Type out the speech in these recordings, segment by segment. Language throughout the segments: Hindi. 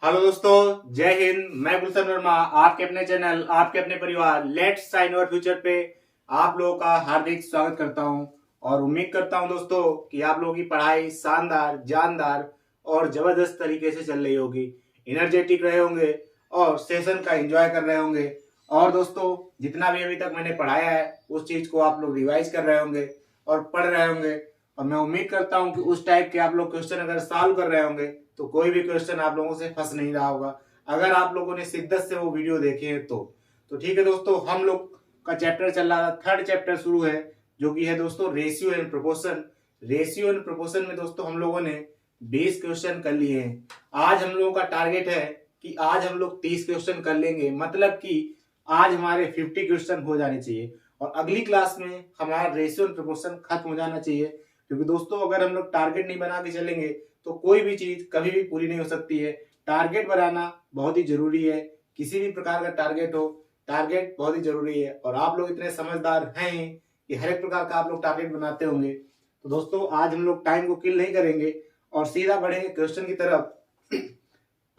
हेलो दोस्तों, जय हिंद। मैं गुलशन वर्मा आपके अपने चैनल, आपके अपने परिवार लेट्स साइन अवर फ्यूचर पे आप लोगों का हार्दिक स्वागत करता हूं और उम्मीद करता हूं दोस्तों कि आप लोगों की पढ़ाई शानदार, जानदार और जबरदस्त तरीके से चल रही होगी। एनर्जेटिक रहे होंगे और सेशन का एंजॉय कर रहे होंगे। और दोस्तों, जितना भी अभी तक मैंने पढ़ाया है उस चीज को आप लोग रिवाइज कर रहे होंगे और पढ़ रहे होंगे। और मैं उम्मीद करता हूं कि उस टाइप के आप लोग क्वेश्चन अगर सॉल्व कर रहे होंगे तो कोई भी क्वेश्चन आप लोगों से फंस नहीं रहा होगा, अगर आप लोगों ने शिद्दत से वो वीडियो देखे हैं तो ठीक है दोस्तों, हम लोग का चैप्टर चल रहा था, थर्ड चैप्टर शुरू है जो कि है दोस्तों ratio and proportion. Ratio and proportion में दोस्तों हम लोगों ने 20 क्वेश्चन कर लिए हैं। आज हम लोगों का टारगेट है कि आज हम लोग 30 क्वेश्चन कर लेंगे, मतलब कि आज हमारे 50 क्वेश्चन हो जाने चाहिए और अगली क्लास में हमारा रेशियो एंड प्रोपोर्शन खत्म हो जाना चाहिए। क्योंकि दोस्तों अगर हम लोग टारगेट नहीं बना के चलेंगे तो कोई भी चीज कभी भी पूरी नहीं हो सकती है। टारगेट बनाना बहुत ही जरूरी है। किसी भी प्रकार का टारगेट हो, टारगेट बहुत ही जरूरी है। और आप लोग इतने समझदार हैं कि हर एक प्रकार का आप लोग टारगेट बनाते होंगे। तो दोस्तों आज हम लोग टाइम को किल नहीं करेंगे और सीधा बढ़ेंगे क्वेश्चन की तरफ।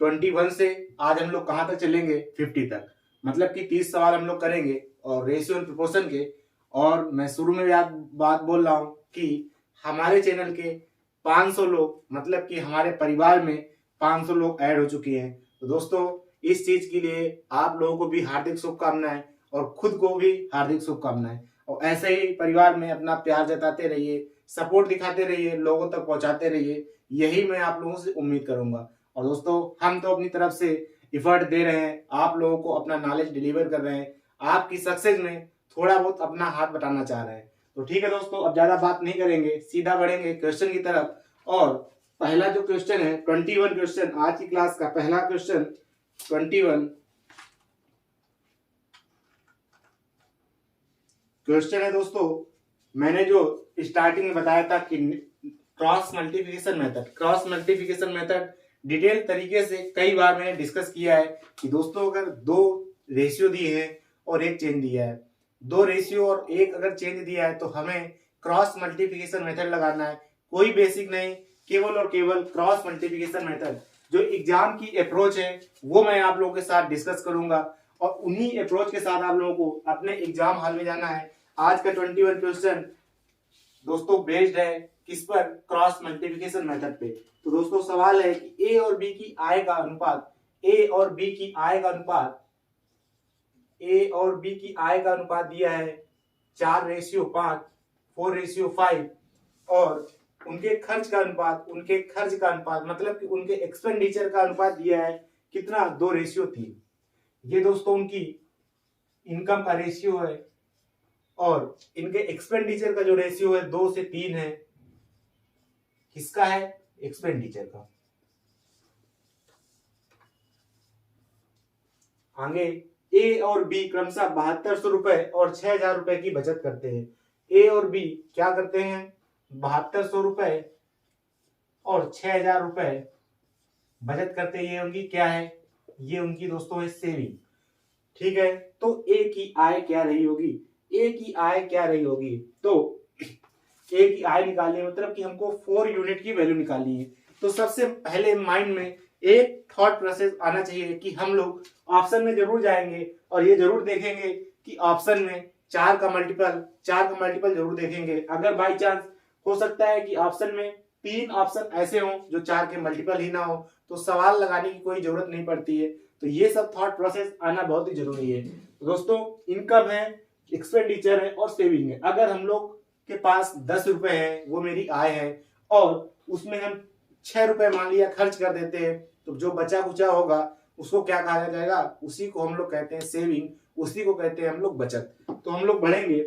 21 से आज हम लोग कहां तक चलेंगे, 50 तक, मतलब कि 30 सवाल हम लोग करेंगे और रेशियो एंड प्रोपोर्शन के। और मैं शुरू में याद बात बोल रहा हूं कि हमारे चैनल के 500 लोग, मतलब कि हमारे परिवार में 500 लोग ऐड हो चुके हैं। तो दोस्तों इस चीज के लिए आप लोगों को भी हार्दिक शुभकामनाएं और खुद को भी हार्दिक शुभकामनाएं। और ऐसे ही परिवार में अपना प्यार जताते रहिए, सपोर्ट दिखाते रहिए, लोगों तक पहुंचाते रहिए, यही मैं आप लोगों से उम्मीद करूंगा। और दोस्तों हम तो अपनी तरफ से इफर्ट दे रहे हैं, आप लोगों को अपना नॉलेज डिलीवर कर रहे हैं, आपकी सक्सेस में थोड़ा बहुत अपना हाथ बटाना चाह रहे हैं। तो ठीक है दोस्तों, अब ज्यादा बात नहीं करेंगे, सीधा बढ़ेंगे क्वेश्चन की तरफ। और पहला जो क्वेश्चन है 21 क्वेश्चन, आज की क्लास का पहला क्वेश्चन 21 क्वेश्चन है दोस्तों। मैंने जो स्टार्टिंग में बताया था कि क्रॉस मल्टीप्लिकेशन मेथड डिटेल तरीके से कई बार मैंने डिस्कस किया है कि दोस्तों अगर दो रेशियो दिए हैं और एक चेन दिया है, दो रेशियो और एक अगर चेंज दिया है तो हमें क्रॉस मल्टीप्लिकेशन मेथड लगाना है। कोई बेसिक नहीं, केवल और केवल क्रॉस मल्टीप्लिकेशन मेथड। जो एग्जाम की अप्रोच है वो मैं आप लोगों के साथ डिस्कस करूंगा और उन्हीं अप्रोच के साथ आप लोगों को अपने एग्जाम हॉल में जाना है। आज का 21 क्वेश्चन दोस्तों बेस्ड है किस पर, क्रॉस मल्टीप्लिकेशन मेथड पे। तो दोस्तों सवाल है कि ए और बी की आय का अनुपात, ए और बी की आय का अनुपात, ए और बी की आय का अनुपात दिया है 4:5, 4:5 और उनके खर्च का अनुपात, मतलब कि उनके एक्सपेंडिचर का अनुपात दिया है कितना, 2:3। ये दोस्तों उनकी इनकम का रेशियो है और इनके एक्सपेंडिचर का जो रेशियो है 2 से 3 है। किसका है, एक्सपेंडिचर का। आगे ए और बी क्रमशः 7200 रुपए और 6000 रुपए की बचत करते हैं। ए और बी क्या करते हैं, 7200 रुपए और 6000 रुपए बचत करते हैं। ये उनकी क्या है, ये उनकी दोस्तों है सेविंग। ठीक है, तो ए की आय क्या रही होगी, ए की आय क्या रही होगी, तो ए की आय निकालनी है, मतलब कि हमको 4 यूनिट की वैल्यू निकालनी है। तो सबसे पहले माइंड में एक थॉट प्रोसेस आना चाहिए कि हम लोग ऑप्शन में जरूर जाएंगे और ये जरूर देखेंगे कि ऑप्शन में 4 का मल्टीपल जरूर देखेंगे। अगर बाई चांस हो सकता है कि ऑप्शन में 3 ऑप्शन ऐसे हो जो 4 के मल्टीपल ही ना हो तो सवाल लगाने की कोई जरूरत नहीं पड़ती है। तो ये सब थॉट प्रोसेस आना बहुत ही जरूरी है। तो दोस्तों इनकम है, एक्सपेंडिचर है और सेविंग है। अगर हम लोग के पास 10 रुपए है, वो मेरी आय है, और उसमें हम 6 रुपए मान लिया खर्च कर देते हैं, तो जो बचा कुचा होगा उसको क्या कहा जाएगा, उसी को हम लोग कहते हैं सेविंग, उसी को कहते हैं हम लोग बचत। तो हम लोग बढ़ेंगे,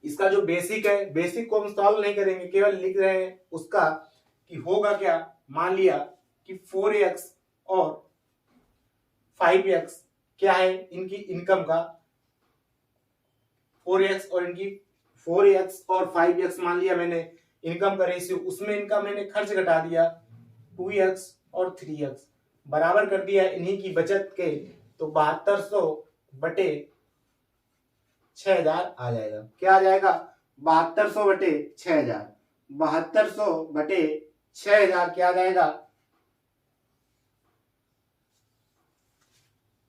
इसका जो बेसिक है, बेसिक को हम सॉल्व नहीं करेंगे, केवल लिख रहे हैं उसका कि होगा क्या। मान लिया कि 4x और 5x क्या है इनकी इनकम का, 4x और 5x मान लिया मैंने इनकम का रेशियो, उसमें इनका मैंने खर्च घटा दिया 2x और 3x, बराबर कर दिया इन्हीं की बचत के। तो 7200 बटे 6000 आ जाएगा। क्या आ जाएगा, 7200 बटे 6000, 7200 बटे 6000 क्या आ जाएगा,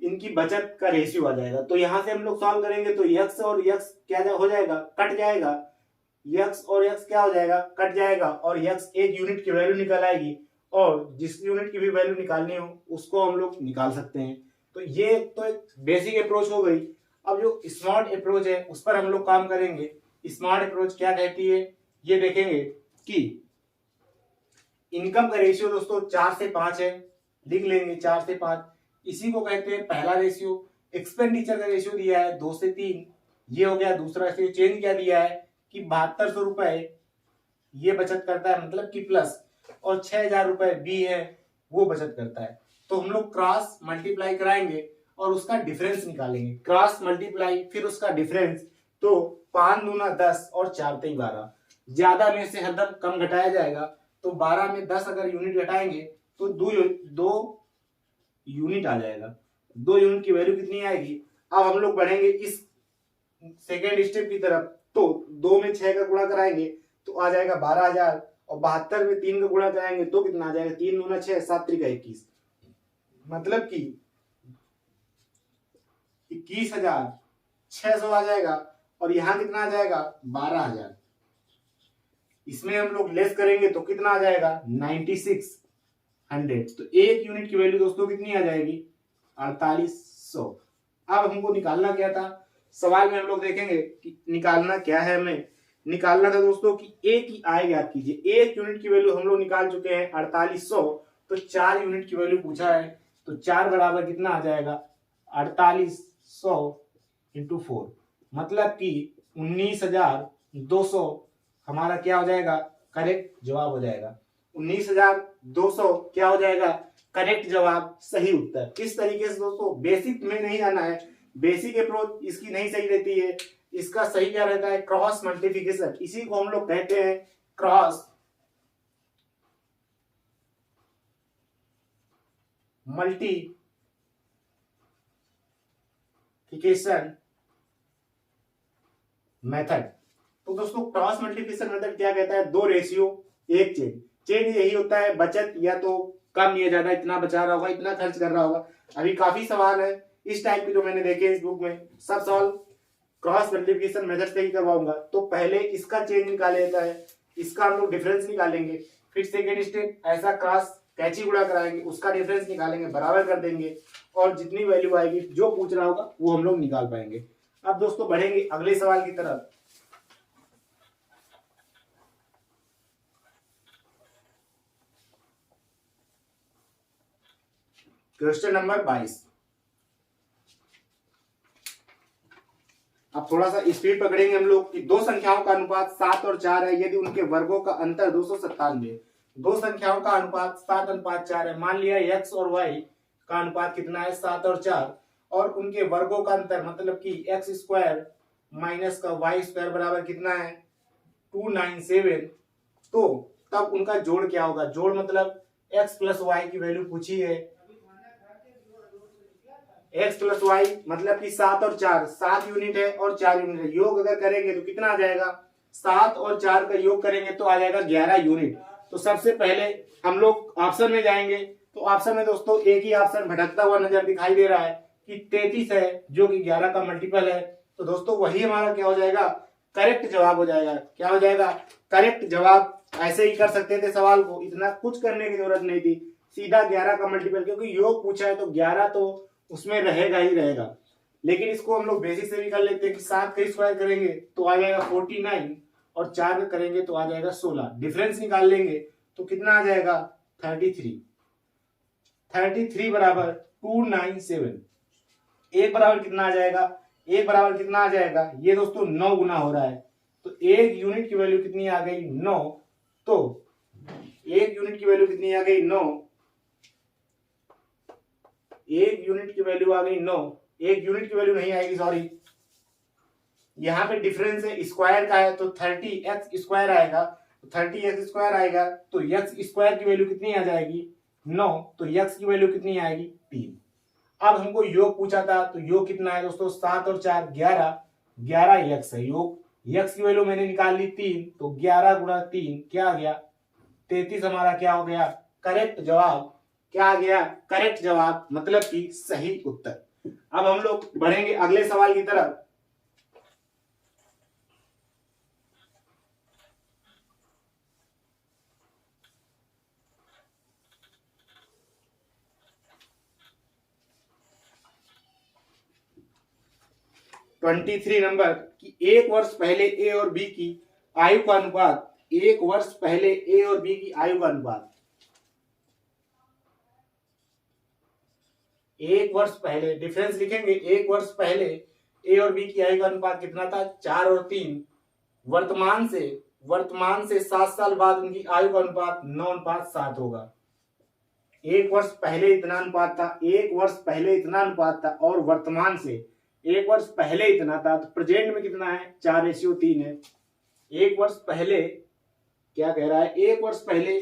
इनकी बचत का रेशियो आ जाएगा। तो यहां से हम लोग सॉल्व करेंगे तो यक्स और यक्स क्या हो जाएगा, कट जाएगा। यक्स और यक्स क्या हो जाएगा, कट जाएगा, और यक्स एक यूनिट की वैल्यू निकल आएगी, और जिस यूनिट की भी वैल्यू निकालनी हो उसको हम लोग निकाल सकते हैं। तो ये तो एक बेसिक अप्रोच हो गई। अब जो स्मार्ट अप्रोच है उस पर हम लोग काम करेंगे। स्मार्ट अप्रोच क्या कहती है, ये देखेंगे कि इनकम का रेशियो दोस्तों 4 से 5 है, लिख लेंगे 4 से 5, इसी को कहते हैं पहला रेशियो। एक्सपेंडिचर का रेशियो दिया है 2 से 3, ये हो गया दूसरा रेशियो। चेंज क्या दिया है कि 7200 रुपए ये बचत करता है, मतलब कि प्लस, और 6000 रुपए बी है वो बचत करता है। तो हम लोग क्रॉस मल्टीप्लाई कराएंगे और उसका डिफरेंस निकालेंगे। क्रॉस मल्टीप्लाई फिर उसका डिफरेंस, तो 5 दूना 10 और 4 तेई 12, ज्यादा में से हरदम कम घटाया जाएगा। तो 12 में 10 अगर यूनिट घटाएंगे तो 2 यूनिट आ जाएगा। 2 यूनिट की वैल्यू कितनी आएगी। अब हम लोग बढ़ेंगे इस सेकेंड स्टेप की तरफ। तो 2 में 6 का गुणा कराएंगे तो आ जाएगा 12000, और 72 में 3 का गुणा कराएंगे तो कितना आ जाएगा, 3 दूना 6, 7 त्रिका 21, मतलब कि 21600 आ जाएगा। और यहाँ कितना आ जाएगा, 12000। इसमें हम लोग लेस करेंगे तो कितना आ जाएगा, 9600। तो एक यूनिट की वैल्यू दोस्तों कितनी आ जाएगी, 4800। अब हमको निकालना क्या था, सवाल में हम लोग देखेंगे कि निकालना क्या है। हमें निकालना था दोस्तों कि एक ही आय ज्ञात कीजिए। एक यूनिट की वैल्यू हम लोग निकाल चुके हैं 4800, तो 4 यूनिट की वैल्यू पूछा है, तो 4 बराबर कितना आ जाएगा, 4800 इंटू 4, मतलब कि 19200 हमारा क्या हो जाएगा, करेक्ट जवाब हो जाएगा। 19200 क्या हो जाएगा, करेक्ट जवाब, सही उत्तर। इस तरीके से दोस्तों बेसिक में नहीं जाना है, बेसिक अप्रोच इसकी नहीं सही रहती है। इसका सही क्या रहता है, क्रॉस मल्टीप्लिकेशन, इसी को हम लोग कहते हैं क्रॉस मल्टीप्लिकेशन मेथड। तो दोस्तों क्रॉस मल्टीप्लिकेशन मेथड क्या कहता है, 2 रेशियो 1 चेंज। चेंज यही होता है, बचत या तो कम या ज्यादा, इतना बचा रहा होगा, इतना खर्च कर रहा होगा। अभी काफी सवाल है इस टाइप के जो मैंने देखे इस बुक में, सब सवाल क्रॉस मल्टीप्लिकेशन मेथड से ही करवाऊंगा। तो पहले इसका चेंज निकाला जाता है, इसका हम लोग डिफरेंस निकालेंगे। फिर सेकेंड स्टेप ऐसा क्रॉस कैची गुणा कराएंगे, उसका डिफरेंस निकालेंगे, बराबर कर देंगे, और जितनी वैल्यू आएगी जो पूछ रहा होगा वो हम लोग निकाल पाएंगे। अब दोस्तों बढ़ेंगे अगले सवाल की तरफ। Question number 22। अब थोड़ा सा स्पीड पकड़ेंगे हम लोग कि 2 संख्याओं का अनुपात 7 और 4 है, यदि उनके वर्गों का अंतर 297। 2 संख्याओं का अनुपात 7:4 है। मान लिया x और y का अनुपात कितना है, 7 और 4, और उनके वर्गों का अंतर मतलब कि x स्क्वायर माइनस का y स्क्वायर बराबर कितना है, 297। तो तब उनका जोड़ क्या होगा, जोड़ मतलब x प्लस वाई की वैल्यू पूछी है। x प्लस वाई मतलब कि 7 और 4, 7 यूनिट है और 4 यूनिट है, योग अगर करेंगे तो कितना आ जाएगा, 7 और 4 का योग करेंगे तो आ जाएगा 11 यूनिट। तो सबसे पहले हम लोग ऑप्शन में जाएंगे। तो ऑप्शन में दोस्तों एक ही ऑप्शन भटकता हुआ नजर दिखाई दे रहा है कि 33 है, जो कि 11 का मल्टीपल है। तो दोस्तों वही हमारा क्या हो जाएगा, करेक्ट जवाब हो जाएगा। क्या हो जाएगा, करेक्ट जवाब। ऐसे ही कर सकते थे सवाल को, इतना कुछ करने की जरूरत नहीं थी, सीधा 11 का मल्टीपल, क्योंकि योग पूछा है तो 11 तो उसमें रहेगा ही रहेगा। लेकिन इसको हम लोग बेसिक से भी कर लेते हैं कि 7 का स्क्वायर करेंगे तो आ जाएगा 49, और 4 का करेंगे तो आ जाएगा 16। डिफरेंस निकाल लेंगे तो कितना आ जाएगा, 33 बराबर 297। एक बराबर कितना आ जाएगा, एक बराबर कितना आ जाएगा, ये दोस्तों 9 गुना हो रहा है। तो एक यूनिट की वैल्यू कितनी आ गई, 9। तो एक यूनिट की वैल्यू कितनी आ गई, 9। एक यूनिट की वैल्यू आ गई 9। एक यूनिट की वैल्यू नहीं आएगी, सॉरी, यहाँ पे डिफरेंस है, स्क्वायर का है तो 30x स्क्वायर आएगा। तो 30x स्क्वायर आएगा तो x स्क्वायर की वैल्यू कितनी आ जाएगी, 9। तो x की वैल्यू कितनी आएगी, 3। अब हमको योग पूछा था, तो योग कितना है दोस्तों, 7 और 4 11 x है योग। x की वैल्यू मैंने निकाल ली 3, तो 11 गुणा 3 क्या आ गया, 33 हमारा क्या हो गया, करेक्ट जवाब। क्या आ गया, करेक्ट जवाब, मतलब कि सही उत्तर। अब हम लोग बढ़ेंगे अगले सवाल की तरफ। ट्वेंटी थ्री नंबर कि एक वर्ष पहले ए और बी की आयु का अनुपात, एक वर्ष पहले ए और बी की आयु का अनुपात, एक वर्ष पहले डिफरेंस लिखेंगे। एक वर्ष पहले ए और बी की आयु का अनुपात कितना था, 4 और 3। वर्तमान से 7 साल बाद उनकी आयु का अनुपात 9:7 होगा। एक वर्ष पहले इतना अनुपात था, एक वर्ष पहले इतना अनुपात था, और वर्तमान से एक वर्ष पहले इतना था, तो प्रेजेंट में कितना है, 4:3 है। एक वर्ष पहले क्या कह रहा है, एक वर्ष पहले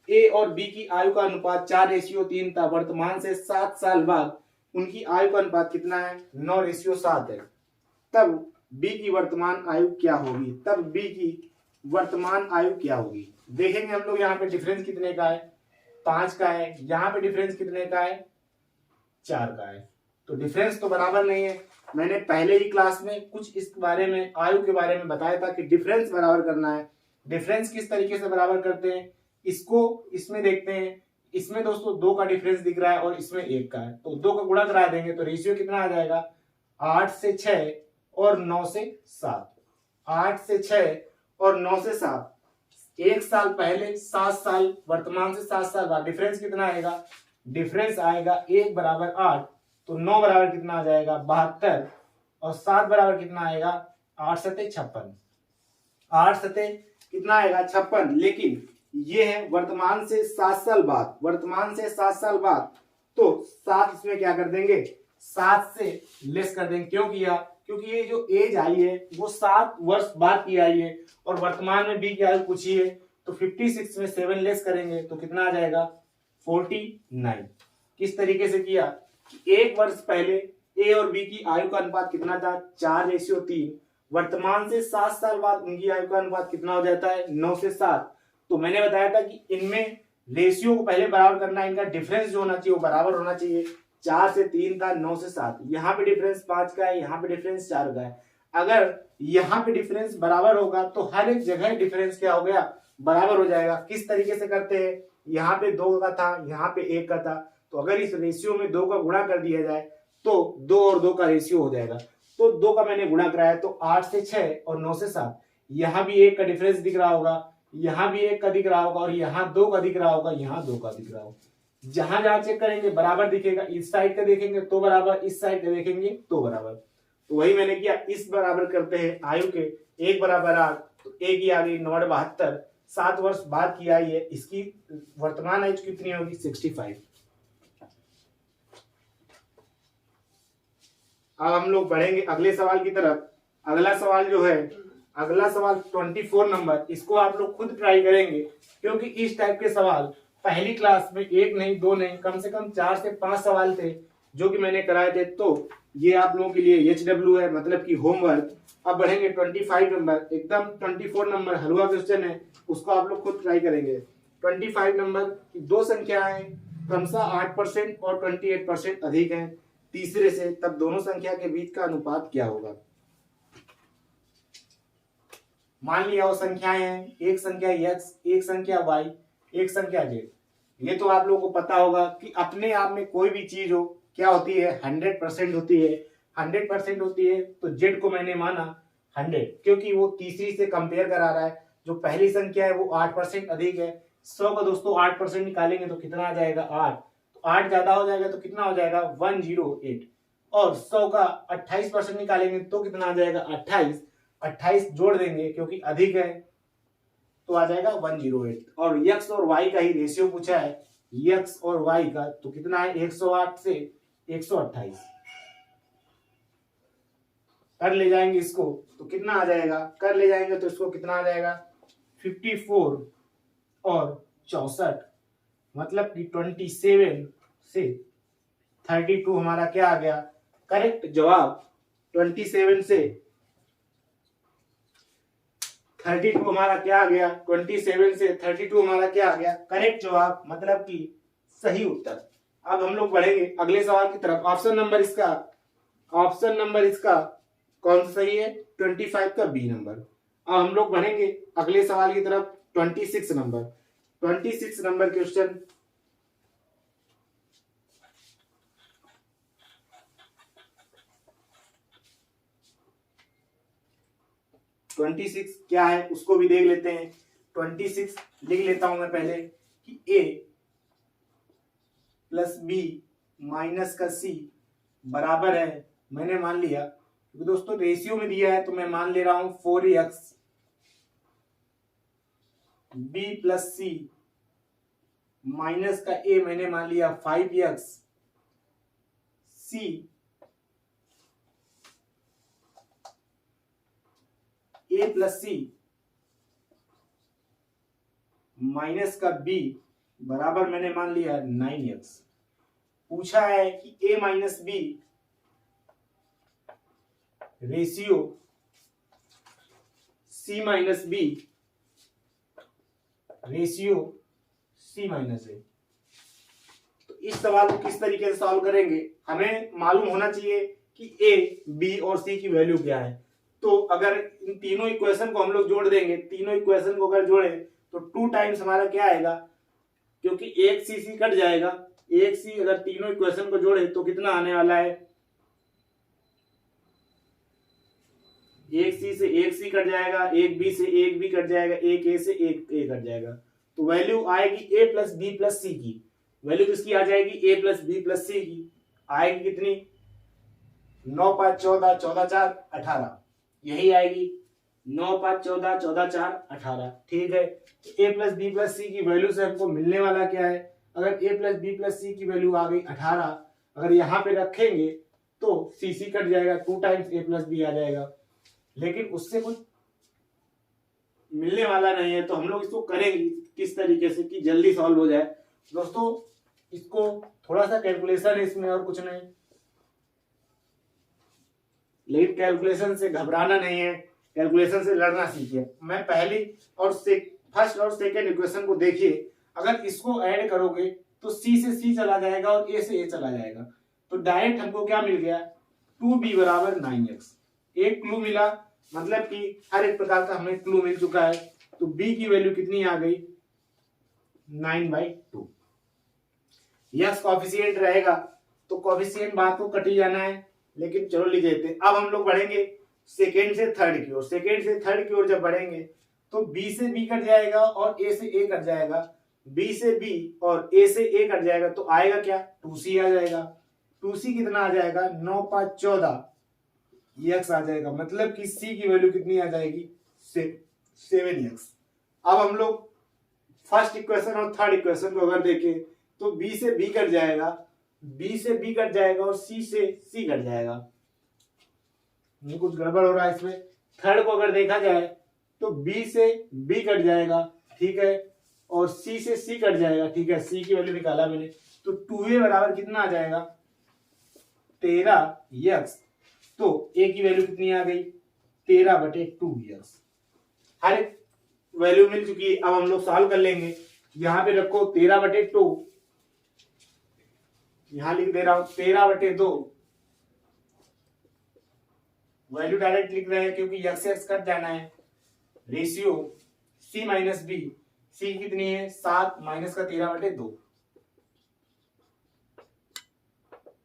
ए और बी की आयु का अनुपात 4:3 था, वर्तमान से 7 साल बाद उनकी आयु का अनुपात कितना है, 9:7 है। तब बी की वर्तमान आयु क्या होगी, तब बी की वर्तमान आयु क्या होगी, देखेंगे हम लोग। यहाँ पे डिफरेंस कितने का है, 5 का है। यहाँ पे डिफरेंस कितने का है, 4 का है। तो डिफरेंस तो बराबर नहीं है। मैंने पहले ही क्लास में कुछ इस बारे में, आयु के बारे में बताया था कि डिफरेंस बराबर करना है। डिफरेंस किस तरीके से बराबर करते हैं, इसको इसमें देखते हैं। इसमें दोस्तों 2 का डिफरेंस दिख रहा है और इसमें 1 का है, तो 2 का गुणा करा देंगे तो रेशियो कितना आ जाएगा, 8 से 6 और 9 से 7। 8 से 6 और 9 से 7। 1 साल पहले 7 साल, वर्तमान से 7 साल बाद डिफरेंस कितना आएगा, डिफरेंस आएगा 1 बराबर 8, तो 9 बराबर कितना आ जाएगा, 72, और 7 बराबर कितना आएगा, 8 सते 56। 8 सते कितना आएगा, 56। लेकिन ये है वर्तमान से 7 साल बाद, वर्तमान से 7 साल बाद, तो 7 इसमें क्या कर देंगे, 7 से लेस कर देंगे। क्यों किया, क्योंकि ये जो एज आई है वो 7 वर्ष बाद की आई है, और वर्तमान में बी की आयु पूछी है, तो 56 में 7 लेस करेंगे तो कितना आ जाएगा, 49। किस तरीके से किया, एक वर्ष पहले ए और बी की आयु का अनुपात कितना था, 4:3। वर्तमान से 7 साल बाद उनकी आयु का अनुपात कितना हो जाता है, 9 से 7। तो मैंने बताया था कि इनमें रेशियो को पहले बराबर करना है, इनका डिफरेंस जो होना चाहिए वो बराबर होना चाहिए। 4 से 3 था, 9 से 7। यहाँ पे डिफरेंस 5 का है, यहाँ पे डिफरेंस 4 का है। अगर यहाँ पे डिफरेंस बराबर होगा तो हर एक जगह डिफरेंस क्या हो गया, बराबर हो जाएगा। किस तरीके से करते हैं, यहाँ पे 2 का था, यहाँ पे 1 का था, तो अगर इस रेशियो में 2 का गुणा कर दिया जाए तो 2 और 2 का रेशियो हो जाएगा। तो 2 का मैंने गुणा कराया, तो 8 से 6 और 9 से 7। यहाँ भी 1 का डिफरेंस दिख रहा होगा, यहाँ भी 1 का दिख रहा होगा, और यहाँ 2 का दिख रहा होगा, यहाँ 2 का दिख रहा होगा। जहां जहां चेक करेंगे बराबर दिखेगा, इस साइड का देखेंगे तो बराबर, इस साइड का देखेंगे तो बराबर। तो वही मैंने किया, इस बराबर करते हैं आयु के, 1 बराबर 8, तो 1 की आ गई 9/72। 7 वर्ष बाद की आई है, इसकी वर्तमान आयु कितनी होगी, 65। अब हम लोग बढ़ेंगे अगले सवाल की तरफ। अगला सवाल जो है, अगला सवाल 24 नंबर, इसको आप लोग खुद ट्राई करेंगे, क्योंकि इस टाइप के सवाल पहली क्लास में 1 नहीं 2 नहीं, कम से कम 4 से 5 सवाल थे जो कि मैंने कराए थे। तो ये आप लोगों के लिए HW है, मतलब कि होमवर्क। अब बढ़ेंगे 25 नंबर, एकदम 24 नंबर हलवा क्वेश्चन है, उसको आप लोग खुद ट्राई करेंगे। 25 नंबर की 2 संख्याएं क्रमशः 8% और 28% अधिक हैं तीसरे से, तब दोनों संख्या के बीच का अनुपात क्या होगा। मान लिया वो संख्याएं हैं, एक संख्या x, एक संख्या y, एक संख्या z। ये तो आप लोगों को पता होगा कि अपने आप में कोई भी चीज हो क्या होती है, 100% होती है। 100% होती है तो z को मैंने माना 100, क्योंकि वो तीसरी से कंपेयर करा रहा है। जो पहली संख्या है वो 8% अधिक है। 100 का दोस्तों 8% निकालेंगे तो कितना आ जाएगा, 8। तो 8 ज्यादा हो जाएगा तो कितना हो जाएगा, 108। और 100 का 28% निकालेंगे तो कितना आ जाएगा, 28। 28 जोड़ देंगे क्योंकि अधिक है तो आ जाएगा 108। और x और y का ही रेशियो पूछा है, x और y का, तो कितना है, 108 से 128। कर ले जाएंगे इसको तो कितना आ जाएगा, कर ले जाएंगे तो इसको कितना आ जाएगा, 54 और 64, मतलब कि 27 से 32 हमारा क्या आ गया, करेक्ट जवाब। 27 से 32 हमारा क्या आ गया, 27 से 32 हमारा क्या आ गया, करेक्ट जवाब, मतलब कि सही उत्तर। अब हम लोग बढ़ेंगे अगले सवाल की तरफ। ऑप्शन नंबर इसका कौन सा सही है? 25 का बी नंबर। अब हम लोग बढ़ेंगे अगले सवाल की तरफ। 26 नंबर क्वेश्चन। क्या है उसको भी देख लेते हैं। 26 लिख लेता हूं मैं पहले कि a प्लस बी माइनस का सी बराबर है, मैंने मान लिया क्योंकि दोस्तों रेशियो में दिया है तो मैं मान ले रहा हूं 4x b plus C minus का a मैंने मान लिया 5x c a plus C minus का b बराबर मैंने मान लिया 9x। पूछा है कि a minus B ratio c minus B ratio c minus A. तो इस सवाल को किस तरीके से सॉल्व करेंगे, हमें मालूम होना चाहिए कि a, b और c की वैल्यू क्या है। तो अगर इन तीनों इक्वेशन को हम लोग जोड़ देंगे, तीनों इक्वेशन को अगर जोड़े तो 2 टाइम्स हमारा क्या आएगा, क्योंकि एक सी कट जाएगा, एक सी अगर तीनों इक्वेशन को जोड़े तो कितना आने वाला है, एक सी से एक सी कट जाएगा, एक बी से एक बी कट जाएगा, एक ए से एक ए कट जाएगा। तो वैल्यू आएगी ए प्लस बी प्लस सी की। वैल्यू किसकी आ जाएगी? ए प्लस बी प्लस सी की आएगी कितनी? 9 5 14 14 4 18, यही आएगी 9 5 14 14 4 18। ठीक है, ए प्लस बी प्लस सी की वैल्यू से हमको मिलने वाला क्या है? अगर ए प्लस बी प्लस सी की वैल्यू आ गई 18, अगर यहाँ पे रखेंगे तो सी सी कट जाएगा, 2 टाइम्स ए प्लस बी आ जाएगा, लेकिन उससे कुछ मिलने वाला नहीं है। तो हम लोग इसको करेंगे किस तरीके से कि जल्दी सॉल्व हो जाए। दोस्तों इसको थोड़ा सा कैलकुलेशन है इसमें और कुछ नहीं, लेकिन कैलकुलेशन से घबराना नहीं है, कैलकुलेशन से लड़ना सीखिए। मैं पहली और फर्स्ट और सेकेंड इक्वेशन को देखिए, अगर इसको ऐड करोगे तो सी से सी चला जाएगा और ए से ए चला जाएगा, तो डायरेक्ट हमको क्या मिल गया? 2b बराबर 9x। एक क्लू मिला, मतलब कि हर एक प्रकार का हमें क्लू मिल चुका है। तो b की वैल्यू कितनी आ गई? 9/2। यस कॉफिशिएंट रहेगा तो कॉफिशिएंट बात को कटी जाना है, लेकिन चलो लिख देते हैं। अब हम लोग बढ़ेंगे सेकेंड से थर्ड की ओर। सेकेंड से थर्ड की ओर जब बढ़ेंगे तो b से b कट जाएगा और a से a कट जाएगा, b से b और a से a कट जाएगा, तो आएगा क्या? 2c आ जाएगा। 2c कितना आ जाएगा? 9 5 14 x आ जाएगा, मतलब कि c की वैल्यू कितनी आ जाएगी? 7x। अब हम लोग फर्स्ट इक्वेशन और थर्ड इक्वेशन को अगर देखें तो b से b कट जाएगा, b से b कट जाएगा और c से c कट जाएगा। ये कुछ गड़बड़ हो रहा है इसमें। थर्ड को अगर देखा जाए तो b से b कट जाएगा, ठीक है, और c से c कट जाएगा, ठीक है, c की वैल्यू निकाला मैंने, तो 2a बराबर कितना आ जाएगा? 13x। तो a की वैल्यू कितनी आ गई? 13/2x। हर एक वैल्यू मिल चुकी है। अब हम लोग सॉल्व कर लेंगे। यहां पे रखो 13/2, यहां लिख दे रहा हूं 13/2। वैल्यू डायरेक्ट लिख रहे हैं क्योंकि x से x कट जाना है। Ratio c minus B, c कितनी है? 7 माइनस का 13/2।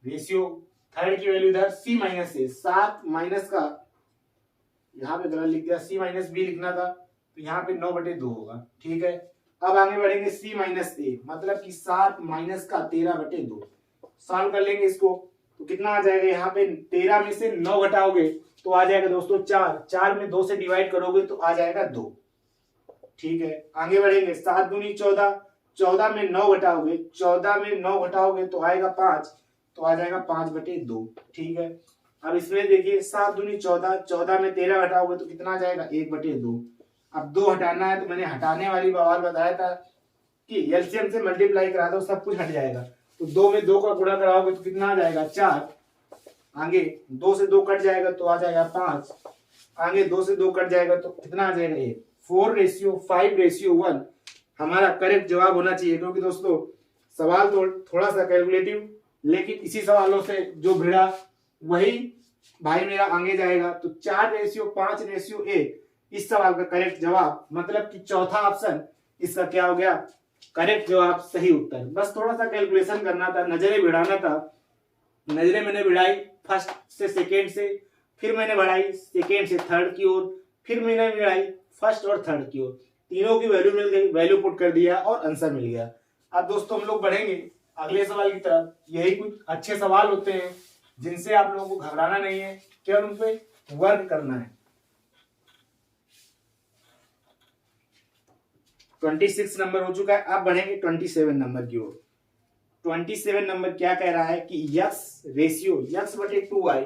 रेशियो थर्ड की वैल्यू इधर c माइनस ए, 7 माइनस का, यहाँ पे गलत लिख दिया, c माइनस बी लिखना था, तो यहाँ पे 9/2 होगा। ठीक है, अब आगे बढ़ेंगे c माइनस ए, मतलब कि 7 माइनस का 13/2। सॉल्व कर लेंगे इसको तो कितना आ जाएगा? यहाँ पे 13 में से 9 घटाओगे तो आ जाएगा दोस्तों 4, 4 में 2 से डिवाइड करोगे तो आ जाएगा 2। ठीक है, आगे बढ़ेंगे। 7 दूनी 14, 14 में 9 घटाओगे, 14 में 9 घटाओगे तो आएगा 5, तो आ जाएगा 5/2। ठीक है, अब इसमें देखिए 7 दूनी 14, 14 में 13 घटाओगे तो कितना आ जाएगा? 1/2। अब 2 हटाना है तो मैंने हटाने वाली बात बताया था कि एलसीएम से मल्टीप्लाई करा दो, सब कुछ हट जाएगा। तो 2 में 2 का गुणा कराओगे तो कितना आ जाएगा? 4। आगे 2 से 2 कट जाएगा तो आ जाएगा 5। आगे 2 से 2 कट जाएगा तो कितना आ जाएगा? 1। 4:5:1 हमारा करेक्ट जवाब होना चाहिए, क्योंकि दोस्तों सवाल थोड़ा सा कैलकुलेटिव, लेकिन इसी सवालों से जो भिड़ा वही भाई मेरा आगे जाएगा। तो 4:5:1 इस सवाल का करेक्ट जवाब, मतलब कि चौथा ऑप्शन इसका क्या हो गया, करेक्ट जवाब, सही उत्तर। बस थोड़ा सा कैलकुलेशन करना था, नजरें भिड़ाना था। नजरें मैंने भिड़ाई फर्स्ट से सेकेंड से, फिर मैंने बढ़ाई सेकेंड से थर्ड की ओर, फिर मैंने बढ़ाई फर्स्ट और थर्ड की ओर, तीनों की वैल्यू मिल गई, वैल्यू पुट कर दिया और आंसर मिल गया। अब दोस्तों हम लोग बढ़ेंगे अगले सवाल की तरफ। यही कुछ अच्छे सवाल होते हैं जिनसे आप लोगों को घबराना नहीं है, केवल उन पे वर्क करना है। 26 नंबर हो चुका है, अब बढ़ेंगे 27 नंबर की ओर। 27 नंबर क्या कह रहा है कि यक्स रेशियो x/2y,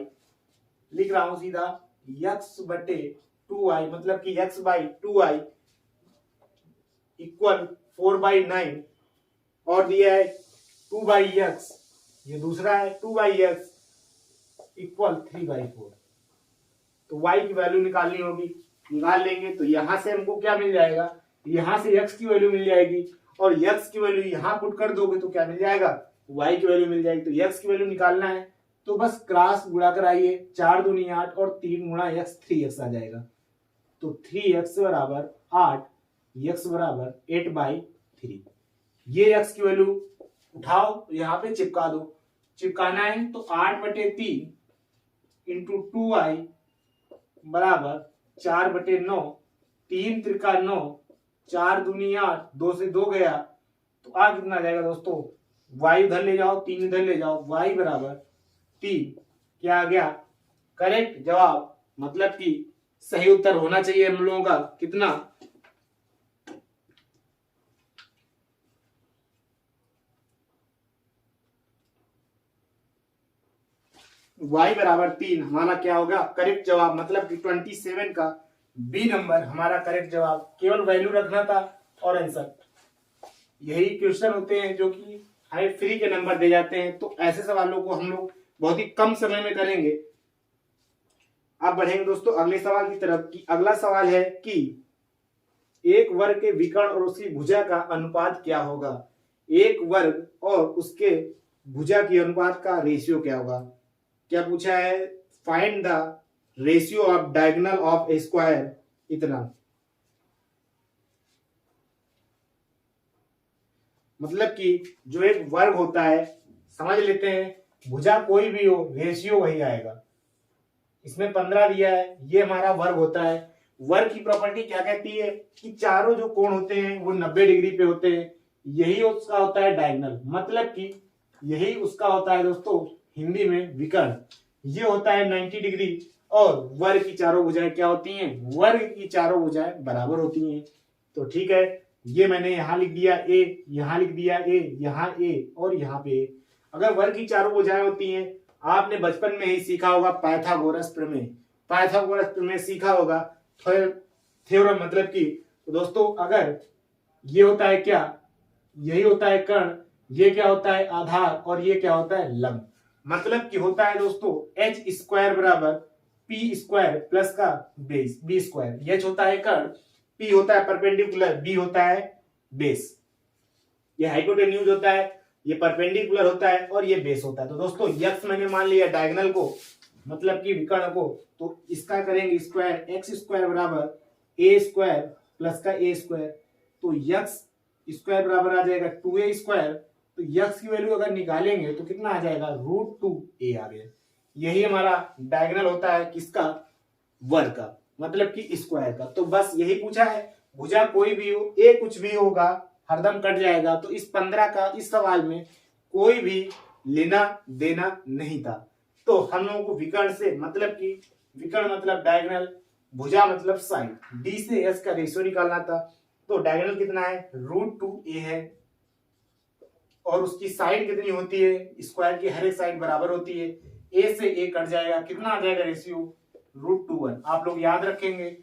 लिख रहा हूं सीधा x/2y, मतलब कि x/2y इक्वल 4/9, और दिया है 2/x, ये दूसरा है 2/x इक्वल 3/4। तो y की वैल्यू निकालनी होगी, निकाल लेंगे तो यहां से हमको क्या मिल जाएगा, यहां से x की वैल्यू मिल जाएगी, और x की वैल्यू यहां पुट कर दोगे तो क्या मिल जाएगा, y की वैल्यू मिल जाएगी। तो x की वैल्यू निकालना है तो बस क्रॉस गुणा कराइए, 4 दूनी 8 और 3 गुणा x 3x आ जाएगा। तो 3x बराबर 8, x बराबर 8/3। ये x की वैल्यू उठाओ तो यहाँ पे चिपका दो, चिपकाना है तो 8/3 इंटू 2y बराबर 4/9, 3 त्रिका 9, 4 दूनी 8, 2 से 2 गया तो आ कितना आ जाएगा दोस्तों, y इधर ले जाओ, 3 इधर ले जाओ, y बराबर 3 क्या आ गया, करेक्ट जवाब, मतलब कि सही उत्तर होना चाहिए हम लोगों का कितना, y बराबर 3 हमारा क्या होगा करेक्ट जवाब, मतलब कि 27 का बी नंबर हमारा करेक्ट जवाब। केवल वैल्यू रखना था और आंसर। यही क्वेश्चन होते हैं जो कि हमें फ्री के नंबर दे जाते हैं, तो ऐसे सवालों को हम लोग बहुत ही कम समय में करेंगे। अब बढ़ेंगे दोस्तों अगले सवाल की तरफ कि अगला सवाल है कि एक वर्ग के विकर्ण और उसकी भुजा का अनुपात क्या होगा। एक वर्ग और उसके भुजा की अनुपात का रेशियो क्या होगा। क्या पूछा है, find the ratio of diagonal of A square, इतना। मतलब कि जो एक वर्ग होता है, समझ लेते हैं, भुजा कोई भी हो रेशियो वही आएगा। इसमें 15 दिया है, ये हमारा वर्ग होता है। वर्ग की प्रॉपर्टी क्या कहती है कि चारों जो कोण होते हैं वो 90 डिग्री पे होते हैं, यही उसका होता है डायगोनल, मतलब कि यही उसका होता है दोस्तों हिंदी में विकर्ण। ये होता है 90 डिग्री, और वर्ग की चारों भुजाएं क्या होती हैं, वर्ग की चारों भुजाएं बराबर होती हैं। तो ठीक है, ये मैंने यहां लिख दिया ए, यहां लिख दिया ए, यहाँ ए और यहाँ पे ए। अगर वर्ग की चारों भुजाएं होती हैं, आपने बचपन में ही सीखा होगा पाइथागोरस प्रमेय, पाइथागोरस प्रमेय सीखा होगा, थ्योरम, मतलब कि तो दोस्तों अगर ये होता है क्या, यही होता है कर्ण, ये क्या होता है आधार, और ये क्या होता है लंब। मतलब कि होता है दोस्तों एच स्क्वायर बराबर पी स्क्वायर प्लस का बेस बी स्क्वायर। एच होता है कर्ण, पी होता है परपेंडिकुलर, बी होता है बेस। ये हाइपोटेन्यूज होता है, ये परपेंडिकुलर होता है और ये बेस होता है। तो दोस्तों यक्स मैंने मान लिया डायगोनल को, मतलब कि विकर्ण को, तो इसका करेंगे स्क्वायर, एक्स स्क्वायर बराबर ए स्क्वायर प्लस का ए स्क्वायर। तो यक्स स्क्वायर बराबर आ जाएगा 2a स्क्वायर। तो यक्स की वैल्यू अगर निकालेंगे तो कितना आ जाएगा, √2a आ गया। यही हमारा डायगोनल होता है किसका, वर्ग का, मतलब कि स्क्वायर का। तो बस यही पूछा है, भुजा कोई भी हो, ए कुछ भी होगा हरदम कट जाएगा। तो इस 15 का इस सवाल में कोई भी लेना देना नहीं था। तो हम लोगों को विकर्ण से, मतलब कि विकर्ण मतलब डायगोनल, भुजा मतलब साइड, डी से एस का रेशियो निकालना था। तो डायगोनल कितना है, √2a है, और उसकी साइड कितनी होती है, स्क्वायर की हर एक साइड बराबर होती है। ए से ए कट जाएगा, कितना आ जाएगा रेशियो, √2(1). आप लोग याद रखेंगे,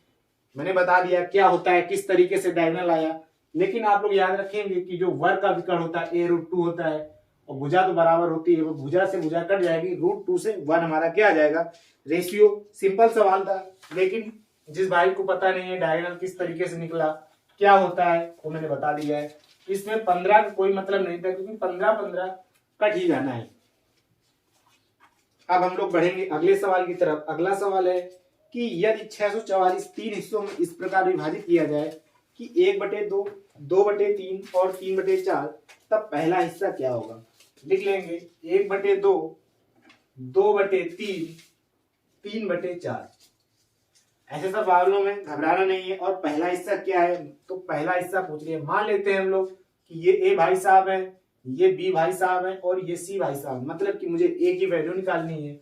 मैंने बता दिया क्या होता है, किस तरीके से डायगोनल आया, लेकिन आप लोग याद रखेंगे कि जो वर्ग का विकर्ण होता है a√2 होता है, और भुजा तो बराबर होती है, वो भुजा से भुजा कट जाएगी, √2 से 1 हमारा क्या आ जाएगा, रेशियो। सिंपल सवाल था, लेकिन जिस भाई को पता नहीं है डायगोनल किस तरीके से निकला, क्या होता है वो मैंने बता दिया है। इसमें 15 का कोई मतलब नहीं था क्योंकि 15 कट ही जाना है। अब हम लोग बढ़ेंगे अगले सवाल की तरफ। अगला सवाल है कि यदि 644 तीन हिस्सों में इस प्रकार विभाजित किया जाए कि 1/2, 2/3 और 3/4, तब पहला हिस्सा क्या होगा। लिख लेंगे 1/2, 2/3, 3/4। ऐसे सब सवालों में घबराना नहीं है। और पहला हिस्सा क्या है, तो पहला हिस्सा पूछ रही है। मान लेते हैं हम लोग कि ये ए भाई साहब है, ये बी भाई साहब है और ये सी भाई साहब, मतलब कि मुझे ए की वैल्यू निकालनी है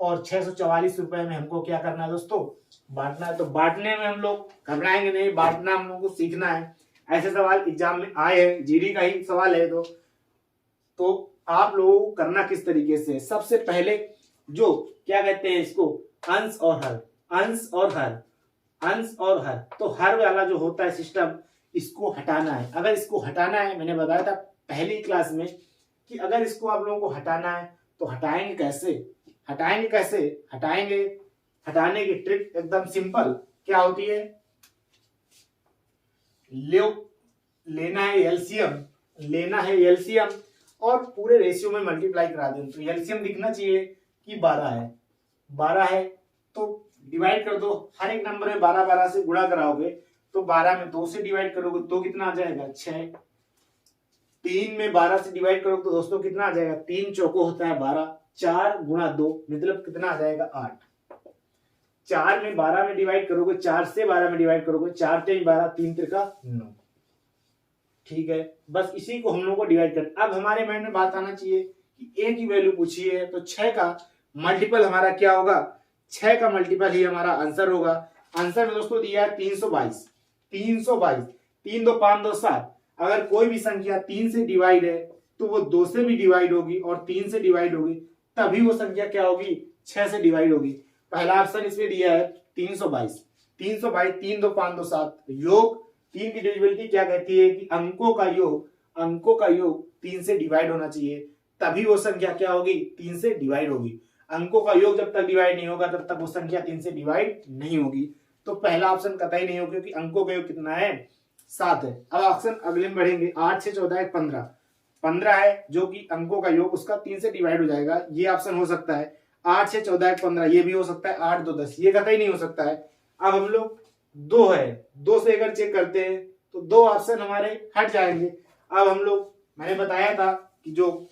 और 644 रुपए में हमको क्या करना है दोस्तों, बांटना है। तो बांटने में हम लोग घबराएंगे नहीं, बांटना हम लोग को सीखना है। ऐसे सवाल एग्जाम में आए हैं, जीडी का ही सवाल है। तो आप लोगों को करना किस तरीके से, सबसे पहले जो क्या कहते हैं इसको, अंश और हर, अंश और हर, अंश और हर। तो हर वाला जो होता है सिस्टम, इसको हटाना है। अगर इसको हटाना है, मैंने बताया था पहली क्लास में कि अगर इसको आप लोगों को हटाना है तो हटाएंगे कैसे, हटाएंगे कैसे, हटाएंगे, हटाने की ट्रिक एकदम सिंपल क्या होती है, लेना है एलसीएम, लेना है एलसीएम और पूरे रेशियो में मल्टीप्लाई करा दें। तो एलसीएम दिखना चाहिए कि 12 है, 12 है तो डिवाइड कर दो। हर एक नंबर में 12 12 से गुणा कराओगे तो 12 में 2 से डिवाइड करोगे तो कितना आ जाएगा 6। 3 में 12 से डिवाइड करोगे तो दोस्तों कितना आ जाएगा, 3 चौको होता है 12, 4 गुणा 2 मतलब कितना आ जाएगा 8। 4 में 12 में डिवाइड करोगे, 4 से 12 में डिवाइड करोगे, 4 3 12, 3 त्रिका 9। ठीक है, बस इसी को हम लोग को डिवाइड कर। अब हमारे माइंड में बात आना चाहिए कि ए की वैल्यू पूछी है तो 6 का मल्टीपल हमारा क्या होगा, 6 का मल्टीपल ही हमारा आंसर होगा। आंसर में दोस्तों दिया है 322, 322, 3 2 5 2 7। अगर कोई भी संख्या 3 से डिवाइड है तो वो 2 से भी डिवाइड होगी और 3 से डिवाइड होगी, तभी वो संख्या क्या होगी, 6 से डिवाइड होगी। पहला ऑप्शन इसमें दिया है 322, 322, 3 2 5 2 7। योग 3 की डिविजिबिलिटी क्या कहती है कि अंकों का योग, अंकों का योग 3 से डिवाइड होना चाहिए, तभी वो संख्या क्या होगी, 3 से डिवाइड होगी। अंकों का योग जब तक डिवाइड नहीं होगा तब तक वो संख्या 3 से डिवाइड नहीं होगी। तो पहला ऑप्शन कतई नहीं होगा क्योंकि अंकों का योग कितना है, 7 है। अब ऑप्शन अगले में बढ़ेंगे, 8 6 14 15, 15 है जो कि अंकों का योग उसका 3 से डिवाइड हो जाएगा, ये ऑप्शन हो सकता है। 8 6 14 15 ये भी हो सकता है, 8 2 10 ये कतई नहीं हो सकता है। अब हम लोग 2 है, 2 से अगर चेक करते हैं तो 2 ऑप्शन हमारे हट जाएंगे। अब हम लोग, मैंने बताया था कि जो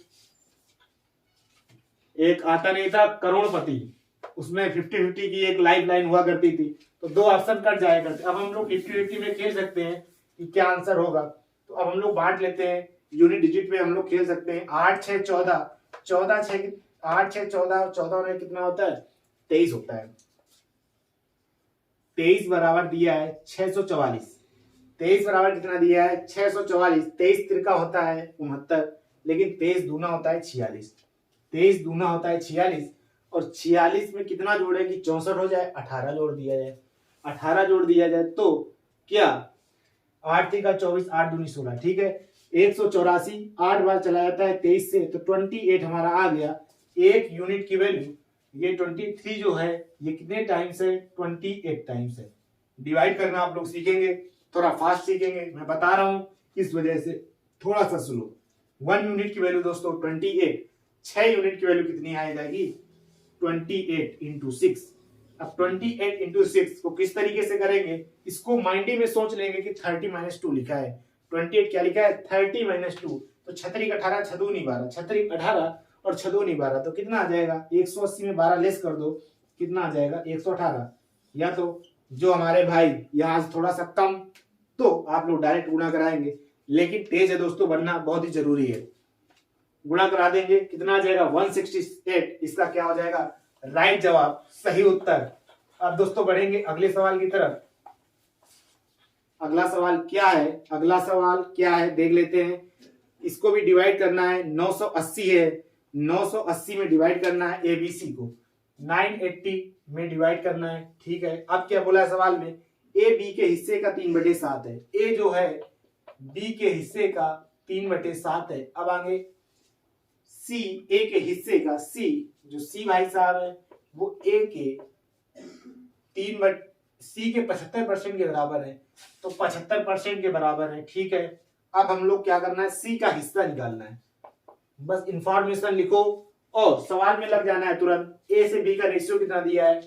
एक आता नहीं था करोड़पति, उसमें 50-50 की एक लाइफ लाइन हुआ करती थी, तो 2 ऑप्शन कट जाया करते। अब हम लोग 50-50 में खेल सकते हैं कि क्या आंसर होगा। तो अब हम लोग बांट लेते हैं, यूनिट डिजिट पे हम लोग खेल सकते हैं। 8 6 14, 14 6 8 6 14, 14 में कितना होता है, 23 होता है। 23 बराबर दिया है 644, 23 बराबर कितना दिया है 644। 23 त्रिका होता है 69, लेकिन 23 दूना होता है 46, 23 दूना होता है 46 और 46 में कितना जोड़े कि 64 हो जाए, 18 जोड़ दिया जाए, 18 जोड़ दिया जाए तो क्या, 8 3 का 24, 8 दूनी 16, ठीक है। 184 8 बार चला जाता है 23 से, तो 28 हमारा आ गया। एक यूनिट की वैल्यू, ये 23 जो है ये कितने टाइम्स है, 28 टाइम्स है। डिवाइड करना आप लोग सीखेंगे, थोड़ा फास्ट सीखेंगे, मैं बता रहा हूं इस वजह से थोड़ा सा स्लो। 1 यूनिट की वैल्यू दोस्तों 28, 6 यूनिट की वैल्यू कितनी आ जाएगी, 28 इंटू 6। अब 28 इंटू 6 को किस तरीके से करेंगे, इसको माइंड में सोच लेंगे कि 30 - 2 लिखा है, 28 क्या लिखा है 30 - 2, तो 6 18 6 2 12, 6 18 और 6 2 12, तो कितना आ जाएगा, 180 में 12 लेस कर दो, कितना आ जाएगा 118। या तो जो हमारे भाई यहाँ से थोड़ा सा कम, तो आप लोग डायरेक्ट गुणा कराएंगे, लेकिन तेज है दोस्तों, बनना बहुत ही जरूरी है। गुणा करा देंगे, कितना आ जाएगा 168, इसका क्या हो जाएगा राइट जवाब, सही उत्तर। अब दोस्तों बढ़ेंगे अगले सवाल की तरफ। अगला सवाल क्या है, अगला सवाल क्या है देख लेते हैं। इसको भी डिवाइड करना है, 980 है, 980 में डिवाइड करना है एबीसी को, 980 में डिवाइड करना है, ठीक है। अब क्या बोला है सवाल में, ए बी के हिस्से का 3/7 है, ए जो है बी के हिस्से का 3/7 है। अब आगे सी, ए के हिस्से का, सी जो सी भाई साहब है वो ए के सी के 75% के बराबर है, तो 75% के बराबर है। ठीक है, अब हम लोग क्या करना है, सी का हिस्सा निकालना है। बस इंफॉर्मेशन लिखो और सवाल में लग जाना है तुरंत। ए से बी का रेशियो कितना दिया है,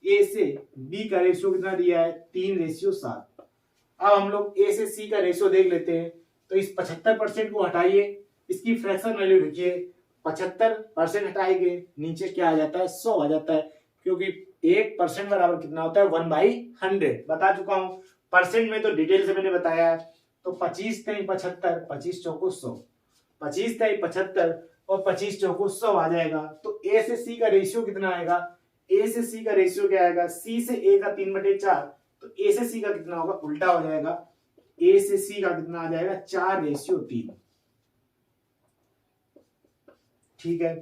ए से बी का रेशियो कितना दिया है, 3:7। अब हम लोग ए से सी का रेशियो देख लेते हैं। तो इस 75% को हटाइए, इसकी फ्रैक्शन वैल्यू लिखिए। 75% हटाएंगे, नीचे क्या आ जाता है, 100 आ जाता है, क्योंकि 1% बराबर कितना होता है, 1/100। बता चुका हूं, परसेंट में तो डिटेल से मैंने बताया है। तो 25 × 75, 25 चौको 100, 25 × 75 और 25 चौको 100 आ जाएगा। तो ए से सी का रेशियो कितना आएगा, ए से सी का रेशियो क्या आएगा, सी से ए का 3/4, तो ए से सी का कितना होगा, उल्टा हो जाएगा, ए से सी का कितना आ जाएगा, 4:3। ठीक है,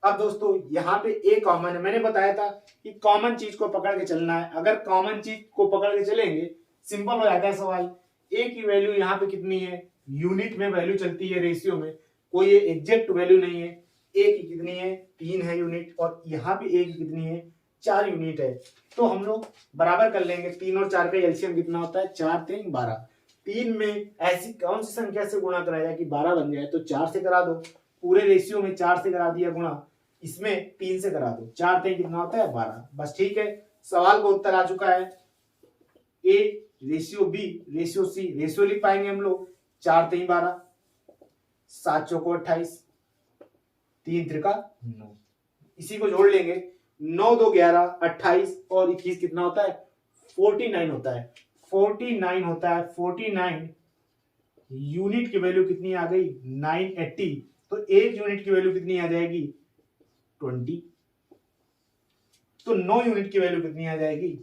अब दोस्तों यहाँ पे ए कॉमन है। मैंने बताया था कि कॉमन चीज को पकड़ के चलना है। अगर कॉमन चीज को पकड़ के चलेंगे, सिंपल हो जाता है सवाल। ए की वैल्यू यहाँ पे कितनी है, यूनिट में वैल्यू चलती है, रेशियो में कोई एग्जैक्ट वैल्यू नहीं है। ए की कितनी है, 3 है यूनिट, और यहाँ पे ए की कितनी है, 4 यूनिट है। तो हम लोग बराबर कर लेंगे। 3 और 4 का एलसीएम कितना होता है, 4 × 3 = 12। 3 में ऐसी कौन सी संख्या से गुणा कराया जाए कि 12 बन जाए, तो 4 से करा दो। पूरे रेशियो में 4 से करा दिया गुणा, इसमें 3 से करा दो। 4 × 3 कितना होता है, 12। बस ठीक है, सवाल को उत्तर आ चुका है। A ratio B ratio C, ratio लिख पाएंगे हम लोग। 4 × 3 = 12, 7 चौको 28, 3 × 3 = 9। इसी को जोड़ लेंगे, 9 2 11, 28 और 21 कितना होता है, 49 होता है। 49 होता है। 49 यूनिट की वैल्यू कितनी आ गई, 980। तो एक यूनिट की वैल्यू कितनी आ जाएगी, 20। तो 9 यूनिट की वैल्यू कितनी आ जाएगी,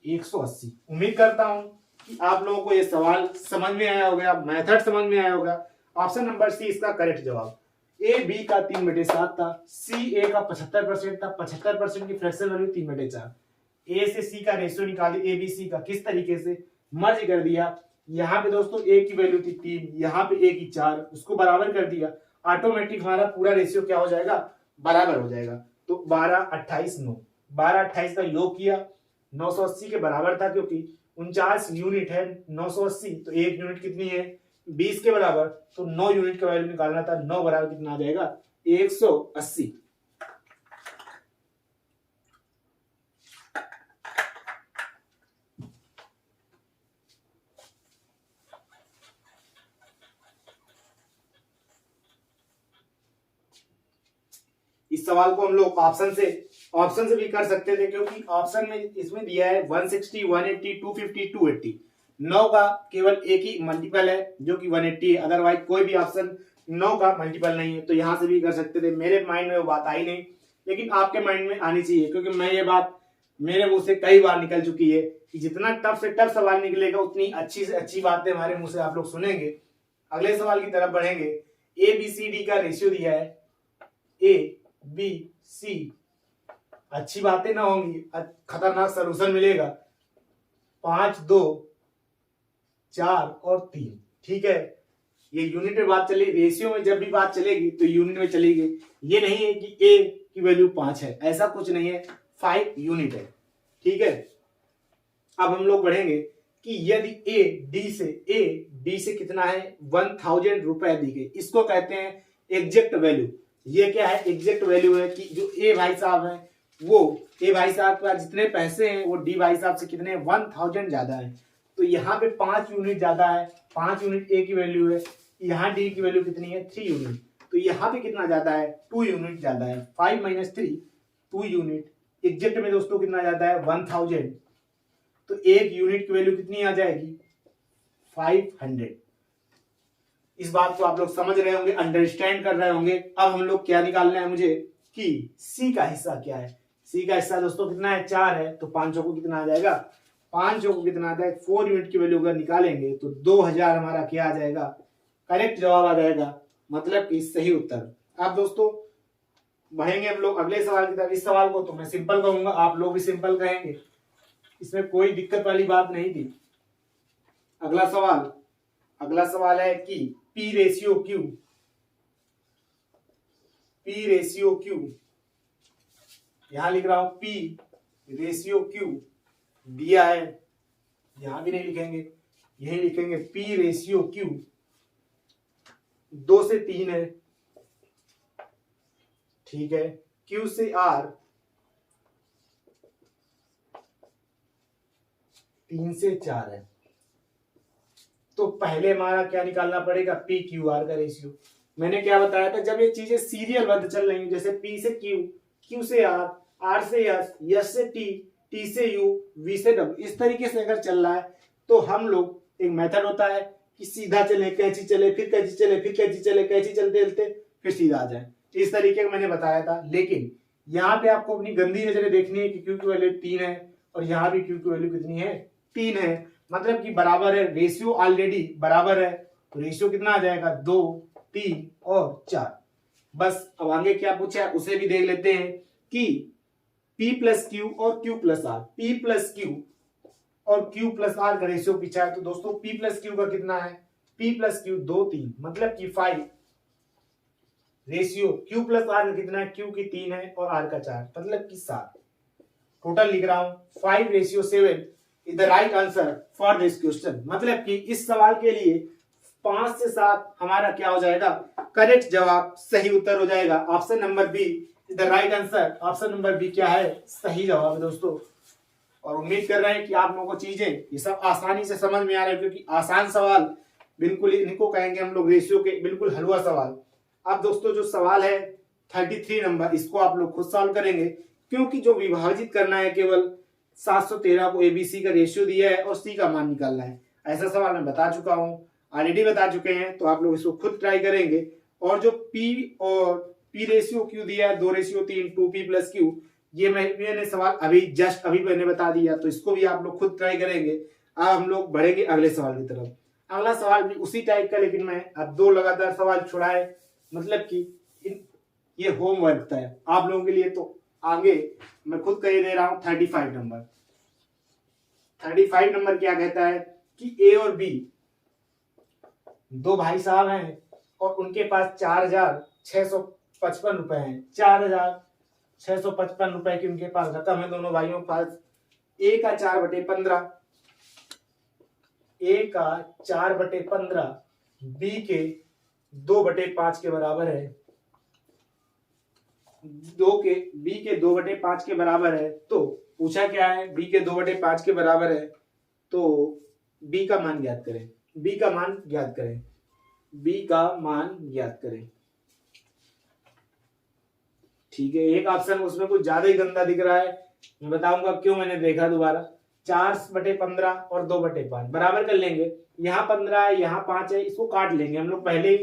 180। उम्मीद करता हूं कि आप लोगों को यह सवाल समझ में आया होगा, मेथड समझ में आया होगा। ऑप्शन नंबर सी इसका करेक्ट जवाब। ए बी का 3/7 था, सी ए का 75% था, 75% की फ्रैक्शन वैल्यू 3/4। ए से सी का रेशियो निकाली, ए बी सी का, किस तरीके से मर्ज कर दिया। यहाँ पे दोस्तों ए की वैल्यू थी 3, यहाँ पे ए की 4, उसको बराबर कर दिया। ऑटोमेटिक हमारा पूरा रेशियो क्या हो जाएगा, बराबर हो जाएगा। तो 12 28 9, 12 28 का योग किया, 980 के बराबर था, क्योंकि 49 यूनिट है 980, तो एक यूनिट कितनी है, 20 के बराबर। तो 9 यूनिट का वैल्यू निकालना था, 9 बराबर कितना आ जाएगा, 180। इस सवाल को हम लोग ऑप्शन से भी कर सकते थे, क्योंकि ऑप्शन में इसमें दिया है 160, 180, 250, 280। 9 का केवल एक ही मल्टीपल है जो कि 180 है, अदरवाइज कोई भी ऑप्शन 9 का मल्टीपल नहीं है। तो यहां से भी कर सकते थे। मेरे माइंड में वो बात आई नहीं, लेकिन आपके माइंड में आनी चाहिए, क्योंकि मैं ये बात मेरे मुंह से कई बार निकल चुकी है कि जितना टफ से टफ सवाल निकलेगा, उतनी अच्छी से अच्छी बातें हमारे मुंह से आप लोग सुनेंगे। अगले सवाल की तरफ बढ़ेंगे। ए बी सी डी का रेशियो दिया है, ए बी सी, अच्छी बातें ना होंगी, खतरनाक सलूशन मिलेगा। 5 2 4 और 3। ठीक है, ये यूनिट में बात चली, रेशियो में जब भी बात चलेगी तो यूनिट में चलेगी। ये नहीं है कि ए की वैल्यू 5 है, ऐसा कुछ नहीं है, 5 यूनिट है। ठीक है, अब हम लोग बढ़ेंगे कि यदि ए डी से कितना है, 1000 रुपए दी गई, इसको कहते हैं एग्जैक्ट वैल्यू। ये क्या है, एग्जैक्ट वैल्यू है कि जो ए भाई साहब है, वो ए भाई साहब का जितने पैसे हैं वो डी भाई साहब से कितने, 1000 ज्यादा है। तो यहाँ पे 5 यूनिट ज्यादा है, 5 यूनिट ए की वैल्यू है, यहाँ डी की वैल्यू कितनी है, 3 यूनिट। तो यहाँ पे कितना ज्यादा है, 2 यूनिट ज्यादा है। 5 - 3 2 यूनिट। एग्जैक्ट में दोस्तों कितना ज्यादा है, 1000। तो एक यूनिट की वैल्यू कितनी आ जाएगी, 500। इस बात को आप लोग समझ रहे होंगे, अंडरस्टैंड कर रहे होंगे। अब हम लोग क्या निकालना है मुझे कि सी का हिस्सा क्या है। सी का हिस्सा दोस्तों कितना है, 4 है। तो 5 को कितना आ जाएगा, 5 को कितना आता है, 4 यूनिट की वैल्यू अगर निकालेंगे तो 2000 हमारा क्या आ जाएगा, करेक्ट जवाब आ जाएगा, मतलब कि सही उत्तर। अब दोस्तों बढ़ेंगे हम लोग अगले सवाल की तरफ। इस सवाल को तो मैं सिंपल कहूंगा, आप लोग भी सिंपल कहेंगे, इसमें कोई दिक्कत वाली बात नहीं थी। अगला सवाल है कि P रेशियो Q, यहां लिख रहा हूं P रेशियो क्यू दिया है, यहां भी नहीं लिखेंगे, यही लिखेंगे पी रेशियो क्यू 2 से 3 है, ठीक है। क्यू से आर 3 से 4 है। तो पहले हमारा क्या निकालना पड़ेगा, पी क्यू आर का रेशियो। मैंने क्या बताया था, जब ये चीजें सीरियल बद्ध चल रही हैं, जैसे पी से क्यू, क्यू से आर, आर से एस, एस से टी, टी से यू, वी से डब्ल्यू, इस तरीके से अगर चल रहा है तो हम लोग, एक मेथड होता है कि सीधा चले, कैंची चले, फिर कैंची चले, फिर कैंची चले, कैंची चलते चलते फिर सीधा आ जाए, इस तरीके का मैंने बताया था। लेकिन यहाँ पे आपको अपनी गंदी नजरें देखनी है कि क्यू की वैल्यू 3 है और यहाँ भी क्यू की वैल्यू कितनी है, 3 है, मतलब कि बराबर है, रेशियो ऑलरेडी बराबर है। तो रेशियो कितना आ जाएगा, 2, 3 और 4। बस अब आगे क्या पूछा है उसे भी देख लेते हैं कि P प्लस क्यू और Q plus R, P plus Q और Q प्लस आर का रेशियो पूछा है। तो दोस्तों P प्लस क्यू का कितना है, P प्लस क्यू 2, 3, मतलब कि 5, रेशियो Q प्लस आर का कितना है, Q की 3 है और R का 4, मतलब कि 7। टोटल लिख रहा हूं 5:7 is the right answer for this question, मतलब कि इस सवाल के लिए 5 से 7 हमारा क्या हो जाएगा, करेक्ट जवाब, सही उत्तर हो जाएगा। Option number B is the right answer. Option number B क्या है, सही जवाब है दोस्तों। और उम्मीद कर रहे हैं कि आप लोगों को चीजें ये सब आसानी से समझ में आ रहे हैं, क्योंकि आसान सवाल बिल्कुल इनको कहेंगे हम लोग रेशियो के बिल्कुल हलवा सवाल। अब दोस्तों जो सवाल है 33 नंबर, इसको आप लोग खुद सॉल्व करेंगे, क्योंकि जो विभाजित करना है केवल 713 को एबीसी का रेशियो दिया है और सी का मान निकालना है। ऐसा सवाल मैं बता चुका हूं, ऑलरेडी बता चुके हैं, तो आप लोग इसको खुद ट्राई करेंगे। और जो पी और पी रेशियो क्यू दिया है 2:3, 2p प्लस क्यू, ये मैंने सवाल अभी जस्ट अभी मैंने बता दिया, तो इसको भी आप लोग खुद ट्राई करेंगे। अब हम लोग बढ़ेंगे अगले सवाल की तरफ। अगला सवाल भी उसी टाइप का, लेकिन मैं अब 2 लगातार सवाल छुड़ाए, मतलब कि ये होमवर्क था आप लोगों के लिए। तो आगे मैं खुद कह दे रहा हूं 35 नंबर। 35 नंबर क्या कहता है कि ए और बी दो भाई साहब हैं और उनके पास 4,655 रुपए हैं। 4,655 रुपए की उनके पास रकम है दोनों भाइयों के पास। ए का 4/15, ए का 4/15 बी के 2/5 के बराबर है। बी के 2/5 के बराबर है। तो पूछा क्या है, बी के 2/5 के बराबर है, तो बी का मान ज्ञात करें। बी का मान ज्ञात करें। बी का मान ज्ञात करें। ठीक है, एक ऑप्शन उसमें कुछ ज्यादा ही गंदा दिख रहा है, मैं बताऊंगा क्यों। मैंने देखा दोबारा, 4/15 और 2/5 बराबर कर लेंगे। यहाँ 15 है, यहाँ 5 है, इसको काट लेंगे हम लोग, पहले ही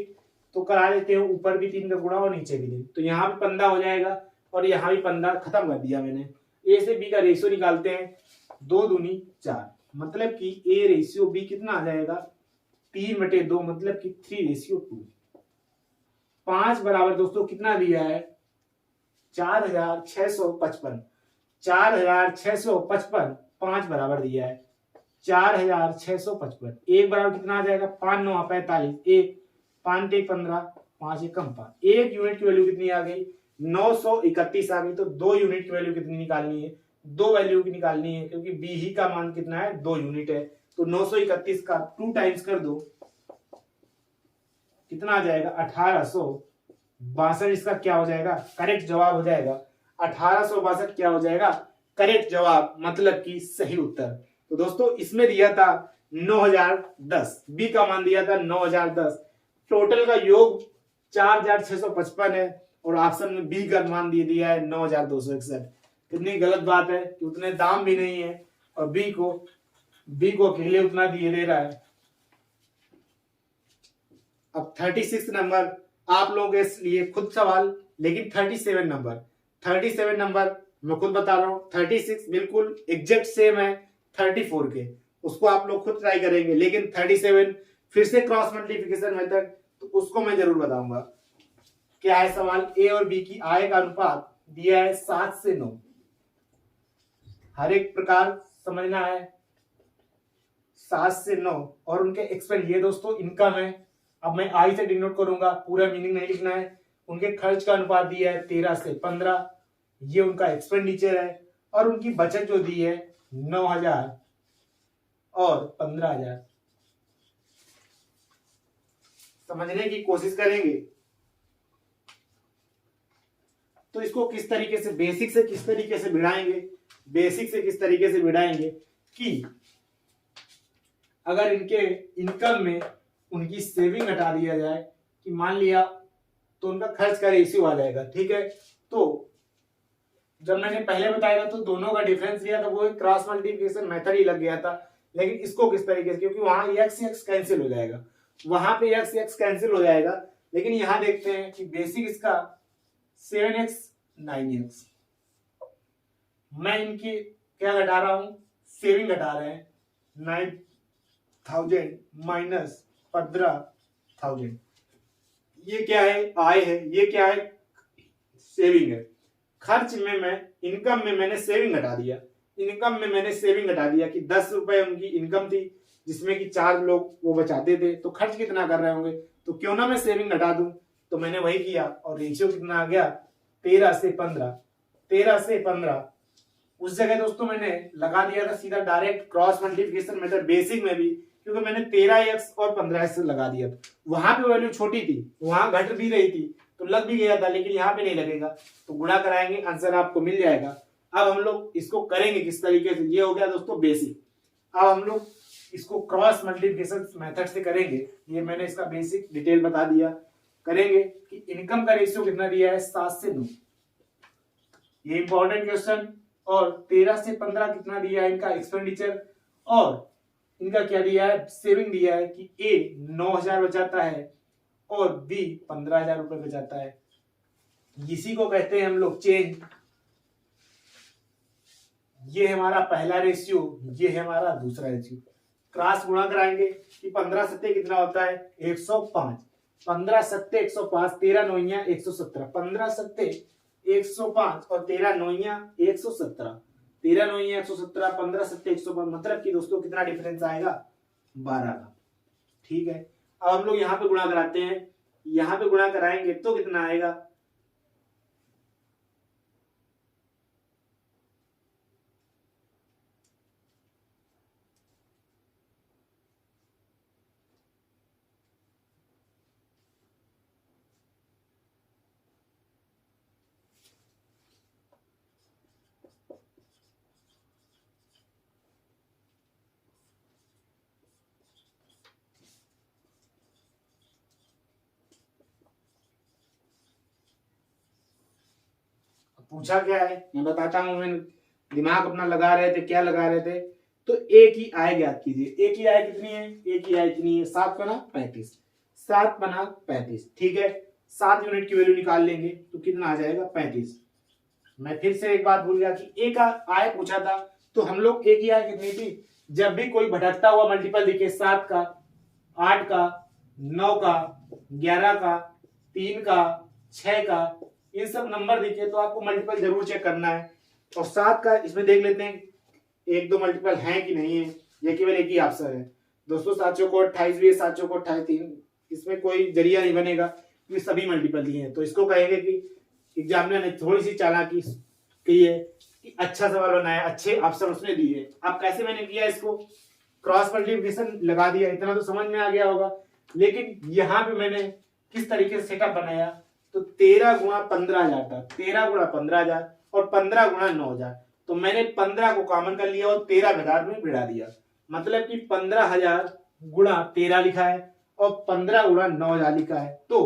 तो करा लेते हैं, ऊपर भी 3 का गुणा और नीचे भी 3, तो यहाँ भी 15 हो जाएगा और यहाँ भी 15, खत्म कर दिया मैंने। ए से बी का रेशियो निकालते हैं, 2 दूनी 4, मतलब कि ए रेशियो बी कितना आ जाएगा, 3/2, मतलब कि 3:2। 5 बराबर दोस्तों कितना दिया है, 4,655। 4,655, 5 बराबर दिया है 4,655। एक बराबर कितना आ जाएगा, 5 9 45, 1 5 1 15, 5 1 5। एक यूनिट की वैल्यू कितनी आ गई, 931 आ गई। तो 2 यूनिट की वैल्यू कितनी निकालनी है, 2 वैल्यू की निकालनी है, क्योंकि बी ही का मान कितना है, 2 यूनिट है। तो 931 का 2 टाइम्स कर दो, कितना आ जाएगा, 1862। इसका क्या हो जाएगा, करेक्ट जवाब हो जाएगा। 1862 क्या हो जाएगा, करेक्ट जवाब, मतलब कि सही उत्तर। तो दोस्तों इसमें दिया था 9,010, बी का मान दिया था 9,010। टोटल का योग 4,655 है और ऑप्शन में बी का मान दे दिया है 9,261। कितनी गलत बात है कि उतने दाम भी नहीं है और बी को अकेले उतना दिए दे रहा है। अब 36 नंबर आप लोगों के लिए खुद सवाल, लेकिन 37 नंबर मैं खुद बता रहा हूं। 36 बिल्कुल एग्जैक्ट सेम है 34 के, उसको आप लोग खुद ट्राई करेंगे। लेकिन 37 फिर से क्रॉस मल्टीप्लिकेशन मेथड, तो उसको मैं जरूर बताऊंगा। क्या है सवाल, ए और बी की आय का अनुपात दिया है 7 से 9। हर एक प्रकार समझना है, 7 से 9 और उनके एक्सपेंस, ये दोस्तों इनकम है। अब मैं आई से डिनोट करूंगा, पूरा मीनिंग नहीं लिखना है। उनके खर्च का अनुपात दिया है 13 से 15, ये उनका एक्सपेंडिचर है। और उनकी बचत जो दी है 9,000 और 15,000। समझने की कोशिश करेंगे तो इसको किस तरीके से बेसिक से किस तरीके से भिड़ाएंगे, बेसिक से किस तरीके से भिड़ाएंगे कि अगर इनके इनकम में उनकी सेविंग हटा दिया जाए कि मान लिया तो उनका खर्च का रेशियो आ जाएगा। ठीक है, तो जब मैंने पहले बताया था तो दोनों का डिफरेंस लिया था, वो एक क्रॉस मल्टीप्लिकेशन मेथड ही लग गया था। लेकिन इसको किस तरीके से, क्योंकि वहां एक्स एक्स कैंसिल हो जाएगा, वहां पे एक्स एक्स कैंसिल हो जाएगा। लेकिन यहां देखते हैं कि बेसिक इसका 7x 9x, मैं इनकी क्या घटा रहा हूं, सेविंग घटा रहे हैं, 9,000 माइनस 15,000। ये क्या है, आय है, ये क्या है, सेविंग है। खर्च में मैं इनकम में मैंने सेविंग घटा दिया, इनकम में मैंने सेविंग घटा दिया कि 10 रुपए उनकी इनकम थी जिसमें कि 4 लोग वो बचाते थे, तो खर्च कितना कर रहे होंगे, तो क्यों ना मैं सेविंग घटा दूं। तो मैंने वही किया और रेशियो कितना आ गया, 13 से 15, 13 से 15। उस जगह दोस्तों मैंने लगा दिया था सीधा direct cross multiplication method basic में भी, क्योंकि मैंने 13x और 15x लगा दिया था। वहां पे वैल्यू छोटी थी, वहां घट भी रही थी तो लग भी गया था, लेकिन यहाँ पे नहीं लगेगा, तो गुणा कराएंगे, आंसर आपको मिल जाएगा। अब हम लोग इसको करेंगे किस तरीके से, ये हो गया दोस्तों बेसिक। अब हम लोग इसको क्रॉस मल्टीप्लिकेशन मेथड से करेंगे, ये मैंने इसका बेसिक डिटेल बता दिया। करेंगे कि इनकम का रेशियो कितना दिया है, 7 से 9, ये इंपॉर्टेंट क्वेश्चन। और 13 से 15 कितना दिया है इनका एक्सपेंडिचर, और इनका क्या दिया है, सेविंग दिया है कि ए 9,000 बचाता है और बी 15,000 रुपए बचाता है। इसी को कहते हैं हम लोग चेंज। ये है हमारा पहला रेशियो, ये है हमारा दूसरा रेशियो। क्रॉस गुणा कराएंगे कि 15 सत्ते कितना होता है, 105, 15 सत्ते 105, 13 नौइया 117, 15 सत्ते 105 और 13 नौइया 117, 13 नौइया 117, 15 सत्ते 105, मतलब कि दोस्तों कितना डिफरेंस आएगा, 12 का। ठीक है, अब हम लोग यहाँ पे गुणा कराते हैं, यहाँ पे गुणा कराएंगे तो कितना आएगा, पूछा क्या है मैं बताता हूं। मैं दिमाग अपना लगा रहे थे, क्या लगा रहे थे, तो ए की आय ज्ञात कीजिए। ए की आय कितनी है, ए की आय कितनी है, 7 बना 35, 7 बना 35। ठीक है, 7 यूनिट की वैल्यू निकाल लेंगे तो कितना आ जाएगा, 35। मैं फिर से एक बात भूल गया कि ए का आय पूछा था, तो हम लोग ए की आय कितनी थी, जब भी कोई भटकता हुआ मल्टीपल दिखे, 7 का, 8 का, 9 का, 11 का, 3 का, 6 का, ये सब नंबर दिखे तो आपको मल्टीपल जरूर चेक करना है। और 7 का इसमें देख लेते हैं एक दो मल्टीपल है कि नहीं है, ये केवल एक ही ऑप्शन है दोस्तों। 7 चौको 28 भी है, 7 चौको 28, 3, इसमें कोई जरिया नहीं बनेगा क्योंकि सभी मल्टीपल दिए हैं। तो इसको कहेंगे कि एग्जामिनर ने थोड़ी सी चालाकी की है कि अच्छा सवाल बनाया, अच्छे ऑप्शन उसने दिए। अब कैसे मैंने किया, इसको क्रॉस मल्टीप्लिकेशन लगा दिया, इतना तो समझ में आ गया होगा। लेकिन यहाँ पे मैंने किस तरीके से सेटअप बनाया, तो 13 गुणा 15,000 था, 13 गुणा 15,000 और 15 गुणा 9,000। तो मैंने 15 को कॉमन कर लिया और 13,000 में भिड़ा दिया, मतलब कि 15,000 गुणा 13 लिखा है और 15 गुणा 9,000 लिखा है। तो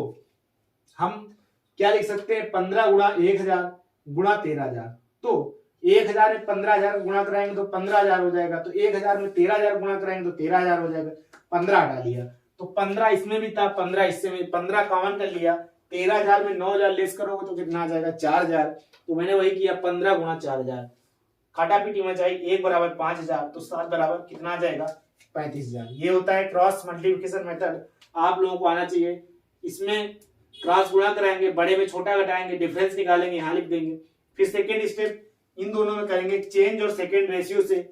हम क्या लिख सकते हैं, 15 गुणा 1,000 गुणा 13,000। तो 1,000 में 15,000 गुणा कराएंगे तो 15,000 हो जाएगा, तो 1,000 में 13,000 गुणा कराएंगे तो 13,000 हो जाएगा। 15 हटा लिया तो 15 इसमें भी था, 15 इससे में, 15 कॉमन कर लिया, 13,000 में 9,000 लेस करोगे तो कितना आ जाएगा, 4,000। तो मैंने वही किया, 15 गुणा 4,000, काटा पीटी मचाई, 1 बराबर 5,000, तो 7 बराबर कितना आ जाएगा, 35,000। ये होता है क्रॉस मल्टीप्लिकेशन मेथड, आप लोगों को आना चाहिए। इसमें क्रॉस गुणा कराएंगे, बड़े में छोटा घटाएंगे, डिफरेंस निकालेंगे, यहाँ लिख देंगे। फिर सेकेंड स्टेप इन दोनों में करेंगे, चेंज और सेकेंड रेशियो से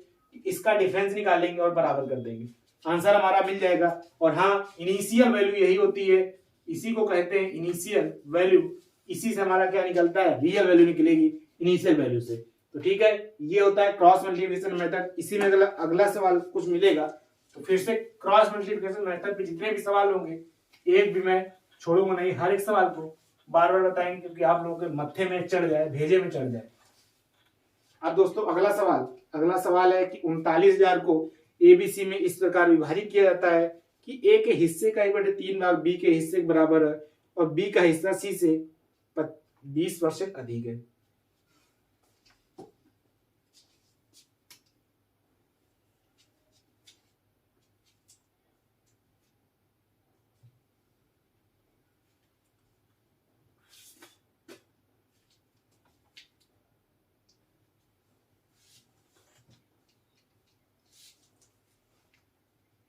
इसका डिफरेंस निकालेंगे और बराबर कर देंगे, आंसर हमारा मिल जाएगा। और हाँ, इनिशियल वैल्यू यही होती है, इसी को कहते हैं इनिशियल वैल्यू। इसी से हमारा क्या निकलता है, रियल वैल्यू निकलेगी इनिशियल वैल्यू से। तो तो ठीक है, ये होता है क्रॉस मल्टीप्लिकेशन मेथड। इसी में अगला सवाल कुछ मिलेगा तो फिर से क्रॉस मल्टीप्लिकेशन मेथड पे जितने भी सवाल होंगे एक भी मैं छोड़ूंगा नहीं, हर एक सवाल को बार बार बताएंगे क्योंकि आप लोगों के मत्थे में चढ़ जाए, भेजे में चढ़ जाए। अब दोस्तों अगला सवाल है कि 39,000 को एबीसी में इस प्रकार विभाजित किया जाता है कि ए के हिस्से का 1/3 भाग बी के हिस्से के बराबर है और बी का हिस्सा सी से 20% अधिक है।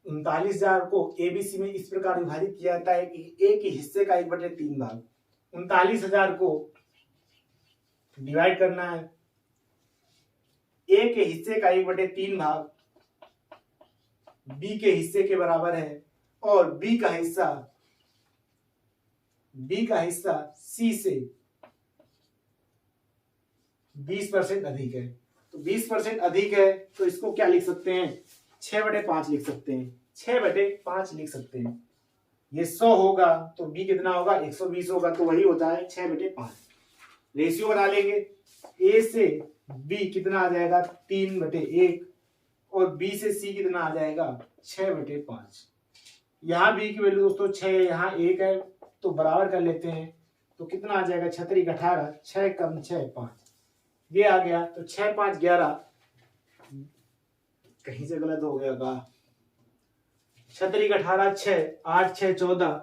उनतालीस हजार को एबीसी में इस प्रकार विभाजित किया जाता है कि ए के हिस्से का 1/3 भाग, 39,000 को डिवाइड करना है, ए के हिस्से का 1/3 भाग बी के हिस्से के बराबर है और बी का हिस्सा सी से 20% अधिक है। तो 20% अधिक है तो इसको क्या लिख सकते हैं, 6/5 लिख सकते हैं, 6/5 लिख सकते हैं। ये 100 होगा तो बी कितना होगा, 120 होगा, तो वही होता है 6/5। रेशियो बना लेंगे, ए से बी कितना आ जाएगा 3/1 और बी से सी कितना आ जाएगा 6/5। यहाँ बी की वैल्यू दोस्तों 6 है, यहाँ 1 है तो बराबर कर लेते हैं, तो कितना आ जाएगा 6 × 18, 6 कम 6 5, ये आ गया। तो 6 5 11, कहीं से गलत हो गया का, 6 × 18 6, 8 6 14,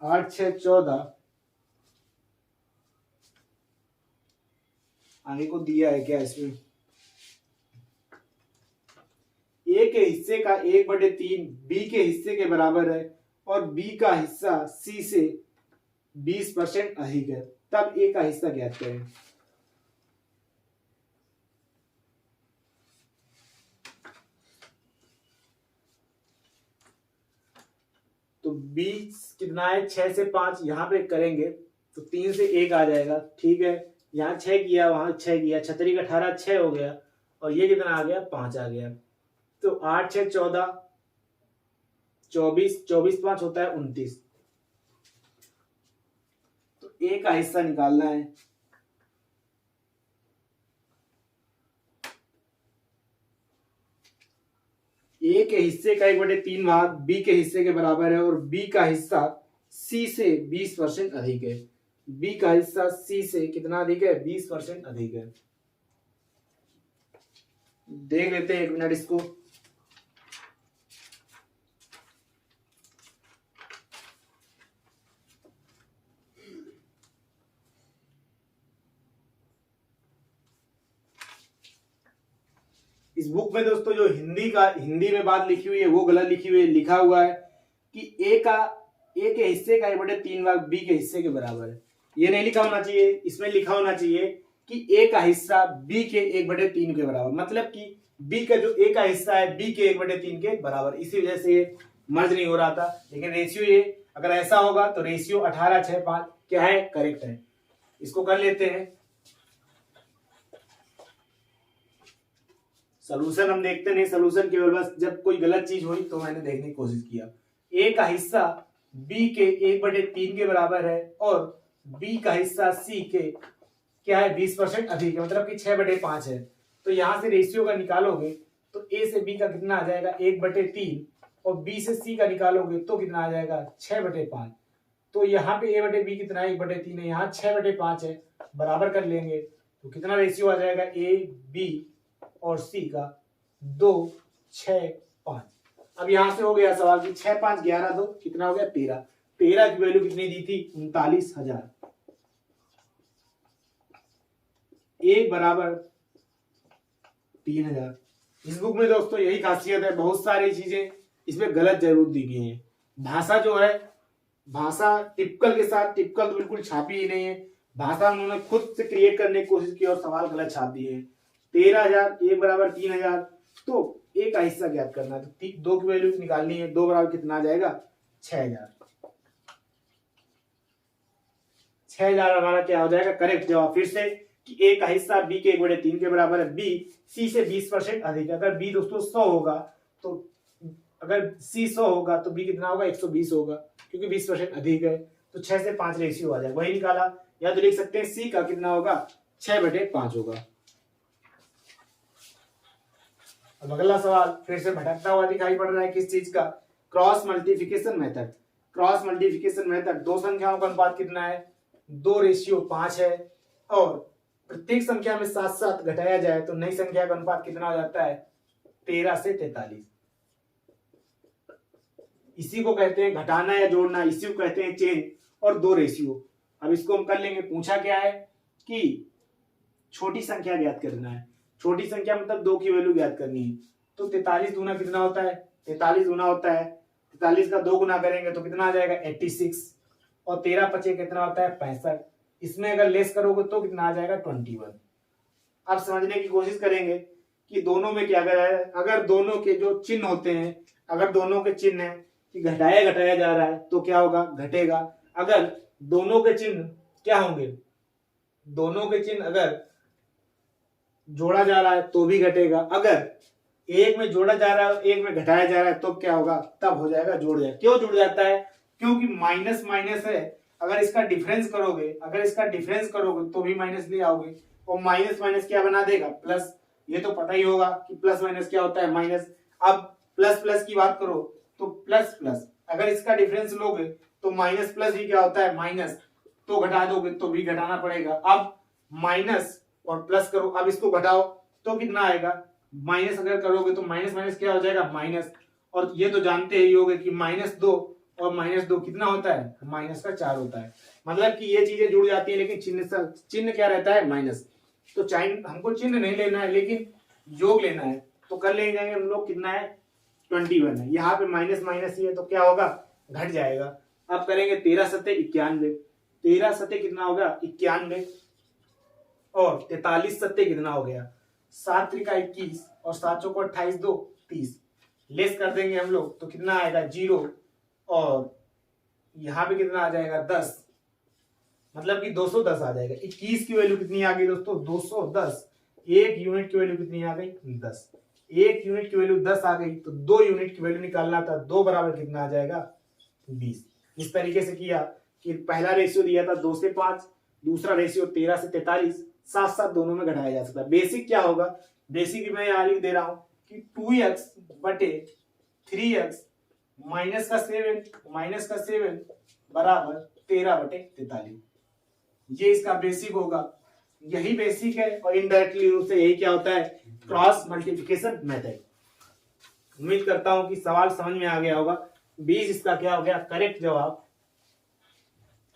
8 6 14, आगे को दिया है क्या इसमें, ए के हिस्से का 1/3 बी के हिस्से के बराबर है और बी का हिस्सा सी से 20% अधिक है, तब ए का हिस्सा ज्ञात करें। तो 20 कितना है, 6 से 5 यहाँ पे करेंगे तो 3 से 1 आ जाएगा, ठीक है। यहाँ 6 किया, वहां 6 किया, 6 × 18 6 हो गया और ये कितना आ गया 5 आ गया। तो 8 6 14, 24, 24 5 होता है 29। तो ए का हिस्सा निकालना है, ए के हिस्से का 1/3 भाग बी के हिस्से के बराबर है और बी का हिस्सा सी से 20% अधिक है। बी का हिस्सा सी से कितना अधिक है, 20% अधिक है। देख लेते हैं 1 मिनट इसको। इस बुक में दोस्तों जो हिंदी में बात लिखी हुई है वो गलत लिखी हुई है। लिखा हुआ है कि ए के हिस्से का 1/3 भाग बी के हिस्से के बराबर है, ये नहीं लिखा होना चाहिए। इसमें लिखा होना चाहिए कि ए का हिस्सा बी के 1/3 के बराबर, मतलब कि बी का जो ए का हिस्सा है बी के 1/3 के बराबर। इसी वजह से ये मर्ज नहीं हो रहा था, लेकिन रेशियो ये अगर ऐसा होगा तो रेशियो 18 6 5 क्या है, करेक्ट है। इसको कर लेते हैं सॉल्यूशन। हम देखते नहीं सॉल्यूशन, केवल बस जब कोई गलत चीज हुई तो मैंने देखने की कोशिश किया। ए का हिस्सा बी के 1/3 के बराबर है और बी का हिस्सा सी के क्या है 20% अधिक है, मतलब कि 6/5 है। तो यहां से रेशियो का निकालोगे तो ए से बी का कितना आ जाएगा 1/3 और बी से सी का निकालोगे तो कितना आ जाएगा 6/5। तो यहाँ पे ए बटे बी कितना है 1/3 है, यहाँ 6/5 है, बराबर कर लेंगे तो कितना रेशियो आ जाएगा ए बी और सी का 2 6 5। अब यहां से हो गया सवाल कि 6 5 11 2 कितना हो गया 13। 13 की वैल्यू कितनी दी थी 39,000। ए बराबर 3,000। इस बुक में दोस्तों यही खासियत है, बहुत सारी चीजें इसमें गलत जरूर दी गई है। भाषा जो है, भाषा टिपिकल के साथ, टिपिकल तो बिल्कुल छापी ही नहीं है, भाषा उन्होंने खुद से क्रिएट करने की कोशिश की और सवाल गलत छाप दिए हैं। 13,000 ए बराबर 3,000, तो ए का हिस्सा ज्ञात करना है, तो 2 की वैल्यू निकालनी है। 2 बराबर कितना आ जाएगा 6,000। 6,000 हमारा क्या हो जाएगा करेक्ट जवाब। फिर से कि ए का हिस्सा बी के 1/3 के बराबर है, बी सी से 20% अधिक है। अगर बी दोस्तों 100 होगा तो अगर सी 100 होगा तो बी कितना होगा 120 होगा, क्योंकि 20% अधिक है। तो 6 से 5 रेशियो आ जाएगा, वही निकाला। या तो लिख सकते हैं सी का कितना होगा 6/5 होगा। अब अगला सवाल फिर से भटकता हुआ दिखाई पड़ रहा है, किस चीज का, cross multiplication method. Cross multiplication method, दो संख्याओं का अनुपात कितना है 2:5 है, और प्रत्येक संख्या में 7 घटाया जाए तो नई संख्या का अनुपात कितना हो जाता है 13 से 43। इसी को कहते हैं घटाना या जोड़ना, इसी को कहते हैं चेंज और दो रेशियो। अब इसको हम कर लेंगे। पूछा क्या है कि छोटी संख्या ज्ञात करना है, छोटी संख्या मतलब 2 की वैल्यू ज्ञात करनी है। तो 43 दूना कितना होता है 43 गुना होता है, 43 का 2 गुना करेंगे तो कितना आ जाएगा 86, और 13 पचे कितना होता है 65। इसमें अगर लेस करोगे तो कितना आ जाएगा 21। अब समझने की कोशिश करेंगे कि दोनों में क्या करा है। अगर दोनों के जो चिन्ह होते हैं, अगर दोनों के चिन्ह है कि घटाया जा रहा है तो क्या होगा घटेगा। अगर दोनों के चिन्ह क्या होंगे, दोनों के चिन्ह अगर जोड़ा जा रहा है तो भी घटेगा। अगर एक में जोड़ा जा रहा है एक में घटाया जा रहा है तो क्या होगा, तब हो जाएगा जोड़ जाएगा। क्यों जुड़ जाता है, क्योंकि माइनस माइनस है। अगर इसका डिफरेंस करोगे तो भी माइनस ले आओगे, और माइनस माइनस क्या बना देगा प्लस। ये तो पता ही होगा कि प्लस माइनस क्या होता है माइनस। अब प्लस प्लस की बात करो तो प्लस प्लस, अगर इसका डिफरेंस लोगे तो माइनस प्लस ही क्या होता है माइनस, तो घटा दोगे तो भी घटाना पड़ेगा। अब माइनस और प्लस करो, अब इसको घटाओ तो कितना आएगा, माइनस अगर करोगे तो माइनस माइनस क्या हो जाएगा माइनस। और ये तो जानते ही होगे कि -2 और -2 कितना होता है -4 होता है। मतलब कि ये चीजें जुड़ जाती है, लेकिन चिन्ह क्या रहता है माइनस। तो चाहे हमको चिन्ह नहीं लेना है लेकिन योग लेना है, तो कर ले जाएंगे हम लोग। कितना है 21 है, यहाँ पे माइनस माइनस ही है तो क्या होगा घट जाएगा। अब करेंगे 13 सत्ते 91, 13 सत्ते कितना होगा 91, और 43 सत्ते कितना हो गया 7 त्रिका 21, और 7 चौको 28 2 30। लेस कर देंगे हम लोग तो कितना आएगा 0, और यहाँ पे कितना आ जाएगा 10, मतलब कि 210 आ जाएगा। 21 की वैल्यू कितनी आ गई दोस्तों 210। एक यूनिट की वैल्यू कितनी आ गई 10। एक यूनिट की वैल्यू 10 आ गई तो 2 यूनिट की वैल्यू निकालना था, 2 बराबर कितना आ जाएगा 20। इस तरीके से किया कि पहला रेशियो दिया था 2 से 5, दूसरा रेशियो 13 से 43, साथ साथ दोनों में घटाया जा सकता है। बेसिक क्या होगा, बेसिक मैं यहाँ लिख दे रहा हूं कि 2x बटे 3x माइनस का 7 बराबर 13/43। ये इसका बेसिक होगा, यही बेसिक है। और इनडायरेक्टली रूप से यही क्या होता है क्रॉस मल्टीप्लिकेशन मेथड। उम्मीद करता हूं कि सवाल समझ में आ गया होगा। 20 इसका क्या हो गया करेक्ट जवाब।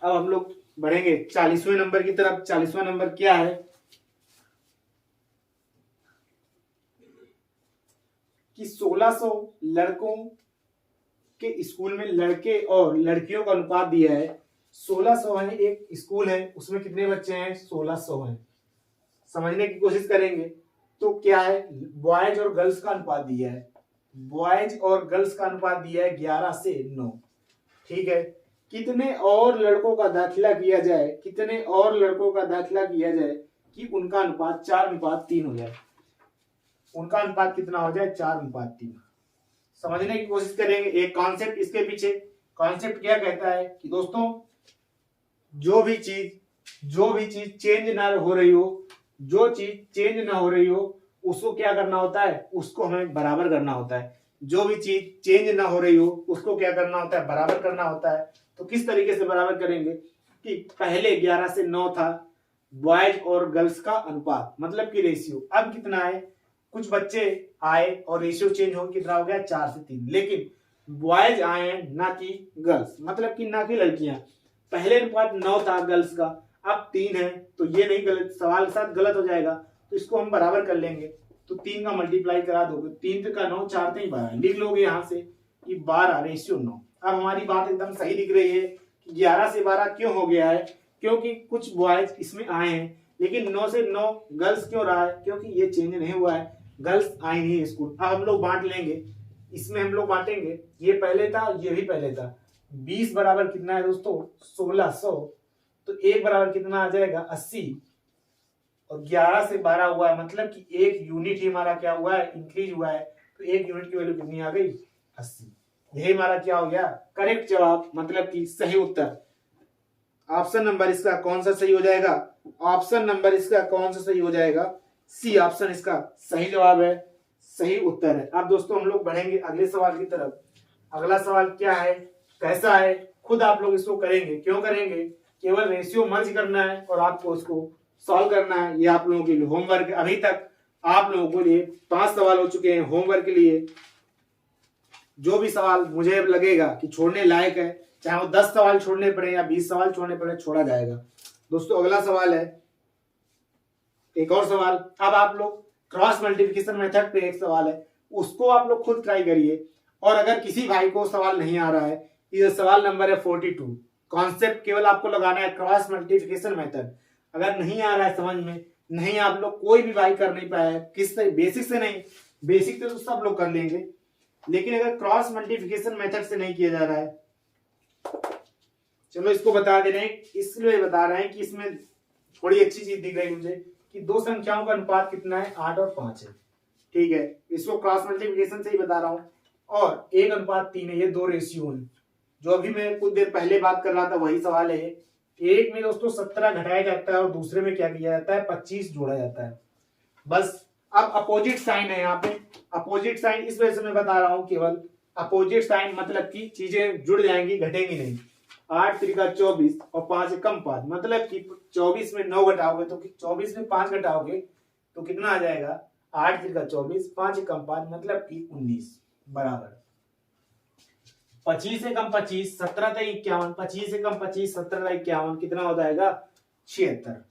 अब हम लोग बढ़ेंगे 40वें नंबर की तरफ। 40वां नंबर क्या है कि 1600 लड़कों के स्कूल में लड़के और लड़कियों का अनुपात दिया है 1600 है। एक स्कूल है उसमें कितने बच्चे हैं 1600 हैं। समझने की कोशिश करेंगे तो क्या है बॉयज और गर्ल्स का अनुपात दिया है, बॉयज और गर्ल्स का अनुपात दिया है 11 से 9। ठीक है, कितने और लड़कों का दाखिला किया जाए, कितने और लड़कों का दाखिला किया जाए कि उनका अनुपात 4:3 हो जाए। उनका अनुपात कितना हो जाए 4:3। समझने की कोशिश करेंगे एक कॉन्सेप्ट इसके पीछे। कॉन्सेप्ट क्या कहता है कि दोस्तों जो भी चीज चेंज ना हो रही हो, जो चीज चेंज ना हो रही हो उसको क्या करना होता है, उसको हमें बराबर करना होता है। जो भी चीज चेंज ना हो रही हो उसको क्या करना होता है बराबर करना होता है। तो किस तरीके से बराबर करेंगे कि पहले 11 से 9 था बॉयज और गर्ल्स का अनुपात, मतलब कि रेशियो। अब कितना है कुछ बच्चे आए और रेशियो चेंज हो कितना हो गया 4 से 3, लेकिन बॉयज आए हैं ना कि गर्ल्स, मतलब कि ना कि लड़कियां। पहले अनुपात 9 था गर्ल्स का, अब 3 है, तो ये नहीं गलत, सवाल के साथ गलत हो जाएगा, तो इसको हम बराबर कर लेंगे। तो 3 का मल्टीप्लाई करा दोगे, 3 का 9, 4 3 12, लिख लोगे यहाँ से कि 12 रेशियो 9। अब हमारी बात एकदम सही दिख रही है कि 11 से 12 क्यों हो गया है, क्योंकि कुछ बॉयज इसमें आए हैं, लेकिन 9 से 9 गर्ल्स क्यों रहा है, क्योंकि ये चेंज नहीं हुआ है, गर्ल्स आई नहीं स्कूल। अब हम लोग बांट लेंगे, इसमें हम लोग बांटेंगे, ये पहले था ये भी पहले था। 20 बराबर कितना है दोस्तों 1600, तो 1 बराबर कितना आ जाएगा 80, और 11 से 12 हुआ है, मतलब कि 1 यूनिट ही हमारा क्या हुआ है, इंक्रीज हुआ है। तो 1 यूनिट की वैल्यू कितनी आ गई, 80। यही हमारा क्या हो गया, करेक्ट जवाब, मतलब कि सही उत्तर। ऑप्शन नंबर इसका कौन सा सही हो जाएगा, ऑप्शन नंबर इसका कौन सा सही हो जाएगा, सी ऑप्शन इसका सही जवाब है, सही उत्तर है। अब दोस्तों हम लोग बढ़ेंगे अगले सवाल की तरफ। अगला सवाल क्या है, कैसा है, खुद आप लोग इसको करेंगे। क्यों करेंगे, केवल रेशियो मर्ज करना है और आपको उसको सॉल्व करना है। ये आप लोगों के लिए होमवर्क। अभी तक आप लोगों के लिए 5 सवाल हो चुके हैं होमवर्क के लिए। जो भी सवाल मुझे लगेगा कि छोड़ने लायक है, चाहे वो 10 सवाल छोड़ने पड़े या 20 सवाल छोड़ने पड़े, छोड़ा जाएगा। दोस्तों अगला सवाल है, एक और सवाल। अब आप लोग क्रॉस मल्टीप्लिकेशन मेथड पे एक सवाल है, उसको आप लोग खुद ट्राई करिए। और अगर किसी भाई को सवाल नहीं आ रहा है, ये सवाल नंबर है 42। कॉन्सेप्ट केवल आपको लगाना है क्रॉस मल्टीप्लिकेशन मेथड। अगर नहीं आ रहा है समझ में, नहीं आप लोग कोई भी भाई कर नहीं पाया है, किस से, बेसिक से नहीं, बेसिक तो सब लोग कर लेंगे, लेकिन अगर क्रॉस मल्टीप्लिकेशन मेथड से नहीं किया जा रहा है, चलो इसको बता दे रहे हैं, इसलिए बता रहे हैं कि इसमें थोड़ी अच्छी चीज दिख रही है मुझे कि दो संख्याओं का अनुपात कितना है, 8 और 5 है। ठीक है, इसको क्रॉस मल्टीप्लिकेशन से ही बता रहा हूं। और 1:3 है, ये दो रेशियो है। जो अभी मैं कुछ देर पहले बात कर रहा था वही सवाल है। एक में दोस्तों 17 घटाया जाता है और दूसरे में क्या किया जाता है, 25 जोड़ा जाता है। बस अब अपोजिट साइन है यहाँ पे, अपोजिट साइन इस वजह से मैं बता रहा हूं, केवल अपोजिट साइन मतलब कि चीजें जुड़ जाएंगी, घटेंगी नहीं। 8 त्रिका 24 और 5 कम 5, मतलब कि 24 में 9 घटाओगे तो 24 में 5 घटाओगे तो कितना आ जाएगा, 8 त्रिका 24, 5 कम 5 मतलब कि 19 बराबर 25 से कम 25, 17 तक 51, 25 से कम 25, 17 तक 51, कितना हो जाएगा 76।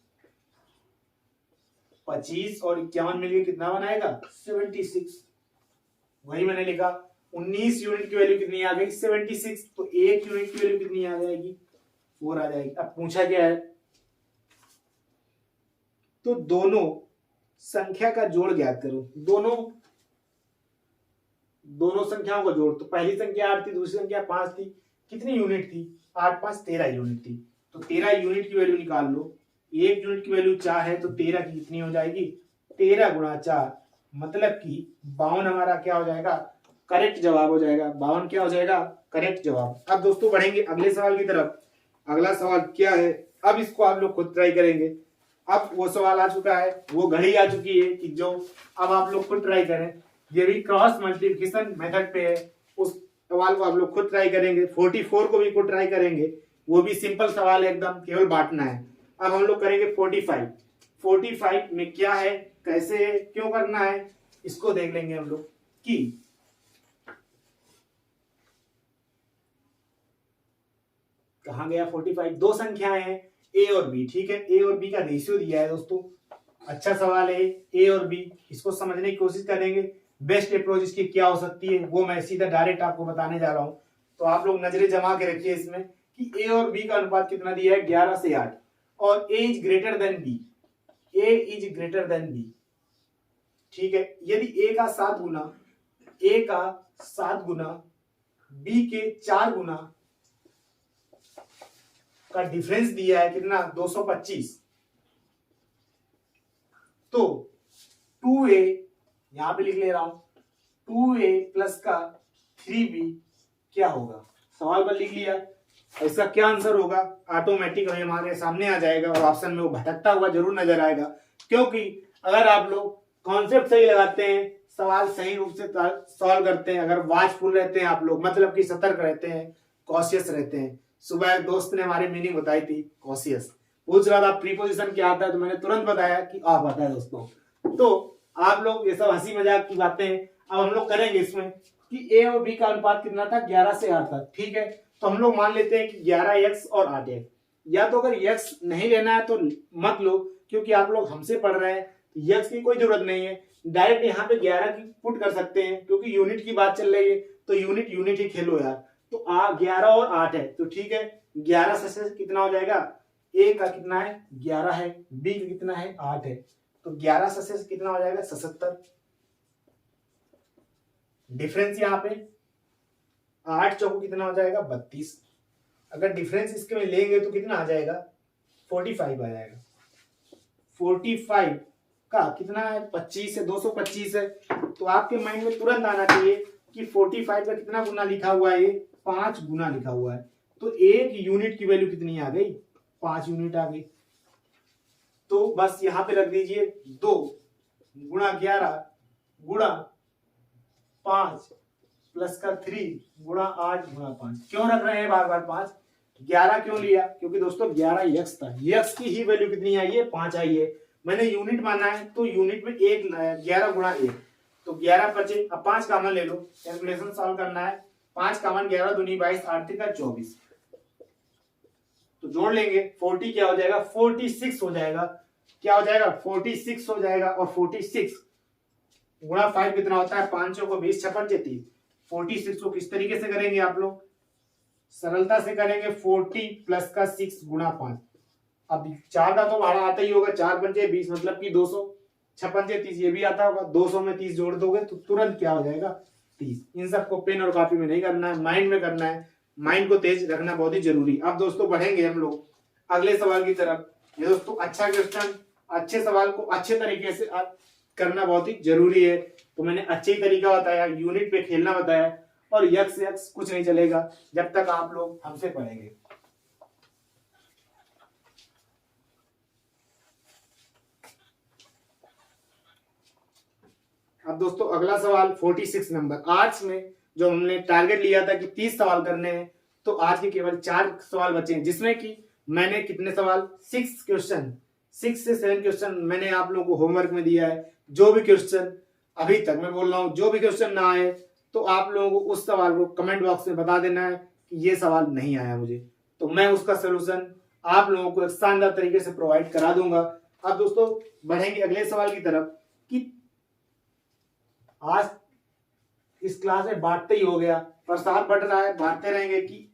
25 और 51 मिलकर कितना बनाएगा 76। वही मैंने लिखा। 19 यूनिट की वैल्यू कितनी आ गई 76, तो 1 यूनिट की वैल्यू कितनी आ जाएगी 4 आ जाएगी। अब पूछा क्या है, तो दोनों संख्या का जोड़ ज्ञात करो। दोनों संख्याओं का जोड़, तो पहली संख्या 8 थी, दूसरी संख्या 5 थी, कितनी यूनिट थी, 8 5 13 यूनिट थी। तो 13 यूनिट की वैल्यू निकाल लो। 1 यूनिट की वैल्यू 4 है, तो 13 की कितनी हो जाएगी, 13 गुणा 4, मतलब कि 52 हमारा क्या हो जाएगा, करेक्ट जवाब हो जाएगा। 52 क्या हो जाएगा, करेक्ट जवाब। अब दोस्तों बढ़ेंगे अगले सवाल की तरफ। अगला सवाल क्या है, अब इसको आप लोग खुद ट्राई करेंगे। अब वो सवाल आ चुका है, वो घड़ी आ चुकी है कि जो अब आप लोग खुद ट्राई करें। ये भी क्रॉस मल्टीप्लिकेशन मेथड पे है, उस सवाल को आप लोग खुद ट्राई करेंगे। 44 को भी खुद ट्राई करेंगे, वो भी सिंपल सवाल है एकदम, केवल बांटना है। अब हम लोग करेंगे 45। 45 में क्या है, कैसे है, क्यों करना है, इसको देख लेंगे हम लोग कि कहां गया 45। दो संख्याएं हैं ए और बी, ठीक है, ए और बी का रेशियो दिया है दोस्तों। अच्छा सवाल है, ए और बी, इसको समझने की कोशिश करेंगे। बेस्ट अप्रोच इसकी क्या हो सकती है वो मैं सीधा डायरेक्ट आपको बताने जा रहा हूं। तो आप लोग नजरें जमा के रखिए इसमें कि ए और बी का अनुपात कितना दिया है, 11 से 8, और A is greater than B, A is greater than B. ठीक है, यदि ए का 7 गुना, ए का 7 गुना बी के 4 गुना का डिफरेंस दिया है कितना 225, तो 2a यहां पे लिख ले रहा हूं, 2a प्लस का 3b क्या होगा, सवाल पर लिख लिया। इसका क्या आंसर होगा, ऑटोमेटिक हमारे सामने आ जाएगा और ऑप्शन में वो भटकता हुआ जरूर नजर आएगा। क्योंकि अगर आप लोग कॉन्सेप्ट सही लगाते हैं, सवाल सही रूप से सॉल्व करते हैं, अगर वाचफुल रहते हैं आप लोग, मतलब कि सतर्क रहते हैं, कॉशियस रहते हैं। सुबह एक दोस्त ने हमारी मीनिंग बताई थी कॉशियस, पूछ रहा था प्रीपोजिशन क्या आता है, तो मैंने तुरंत बताया कि आप आता है दोस्तों। तो आप लोग ये सब हंसी मजाक की बातें हैं। अब हम लोग करेंगे इसमें कि ए और बी का अनुपात कितना था, 11 से 8 था। ठीक है, तो हम लोग मान लेते हैं कि 11x और 8x। या तो अगर x नहीं लेना है तो मत लो, क्योंकि आप लोग हमसे पढ़ रहे हैं, x की कोई जरूरत नहीं है। डायरेक्ट यहाँ पे 11 की पुट कर सकते हैं, क्योंकि यूनिट की बात चल रही है, तो यूनिट ही खेलो यार। तो 11 और 8 है, तो ठीक है, 11 से कितना हो जाएगा, a का कितना है 11 है, b का कितना है 8 है, तो 11 से कितना हो जाएगा 77। डिफरेंस यहाँ पे 8 चौको कितना हो जाएगा 32। अगर डिफरेंस इसके में लेंगे तो कितना आ जाएगा 45 आ जाएगा। 45 का कितना है 25 है, 225 है। तो आपके माइंड में तुरंत आना चाहिए कि 45 का कितना गुना लिखा हुआ है, 5 गुना लिखा हुआ है। तो एक यूनिट की वैल्यू कितनी आ गई, 5 यूनिट आ गई। तो बस यहां पे रख दीजिए 2 गुणा 11 गुणा 5 प्लस का 3 गुणा 8 गुणा 5। क्यों रख रहे हैं बार बार 5? 11 क्यों लिया? क्योंकि दोस्तों 11 यक्स था, यक्स की ही वैल्यू कितनी आई है, 5 आई है। मैंने यूनिट माना है तो यूनिट में 11 गुणा 1, तो 11 बचे। अब 5 कॉमन ले लो, कैलकुलेशन सॉल्व करना है। 5 कॉमन, 11 दूनी 22, 8 का 24, तो जोड़ लेंगे। 40 क्या हो जाएगा, 46 हो जाएगा। क्या हो जाएगा, 46 हो जाएगा। और 46 गुणा 5 कितना होता है, 5 को 20, 56 30। 46 को किस तरीके से करेंगे आप लोग, सरलता से करेंगे। 40 प्लस का 6 गुणा 5। अब 4 का तो भाड़ा आता ही होगा, 4 पंजे 20 मतलब कि 200, 56 30 ये भी आता होगा। 200 में 30 जोड़ दोगे तो तुरंत क्या हो जाएगा, 30। इन सबको पेन और कॉपी में नहीं करना है, माइंड में करना है। माइंड को तेज रखना बहुत ही जरूरी। अब दोस्तों बढ़ेंगे हम लोग अगले सवाल की तरफ। ये दोस्तों अच्छा क्वेश्चन, अच्छे सवाल को अच्छे तरीके से करना बहुत ही जरूरी है। तो मैंने अच्छे ही तरीका बताया, यूनिट पे खेलना बताया, और यक्स यक्स कुछ नहीं चलेगा जब तक आप लोग हमसे पढ़ेंगे। अब दोस्तों अगला सवाल 46 नंबर। आर्ट्स में जो हमने टारगेट लिया था कि 30 सवाल करने हैं, तो आज के केवल 4 सवाल बचे हैं, जिसमें कि मैंने कितने सवाल, 6 क्वेश्चन, 6 से 7 क्वेश्चन मैंने आप लोगों को होमवर्क में दिया है। जो भी क्वेश्चन अभी तक मैं बोल रहा हूं, जो भी क्वेश्चन ना आए तो आप लोगों को उस सवाल को कमेंट बॉक्स में बता देना है कि ये सवाल नहीं आया मुझे, तो मैं उसका सोल्यूशन आप लोगों को एक शानदार तरीके से प्रोवाइड करा दूंगा। अब दोस्तों बढ़ेंगे अगले सवाल की तरफ कि आज इस क्लास में बांटते ही हो गया, प्रसाद बढ़ रहा है, बांटते रहेंगे कि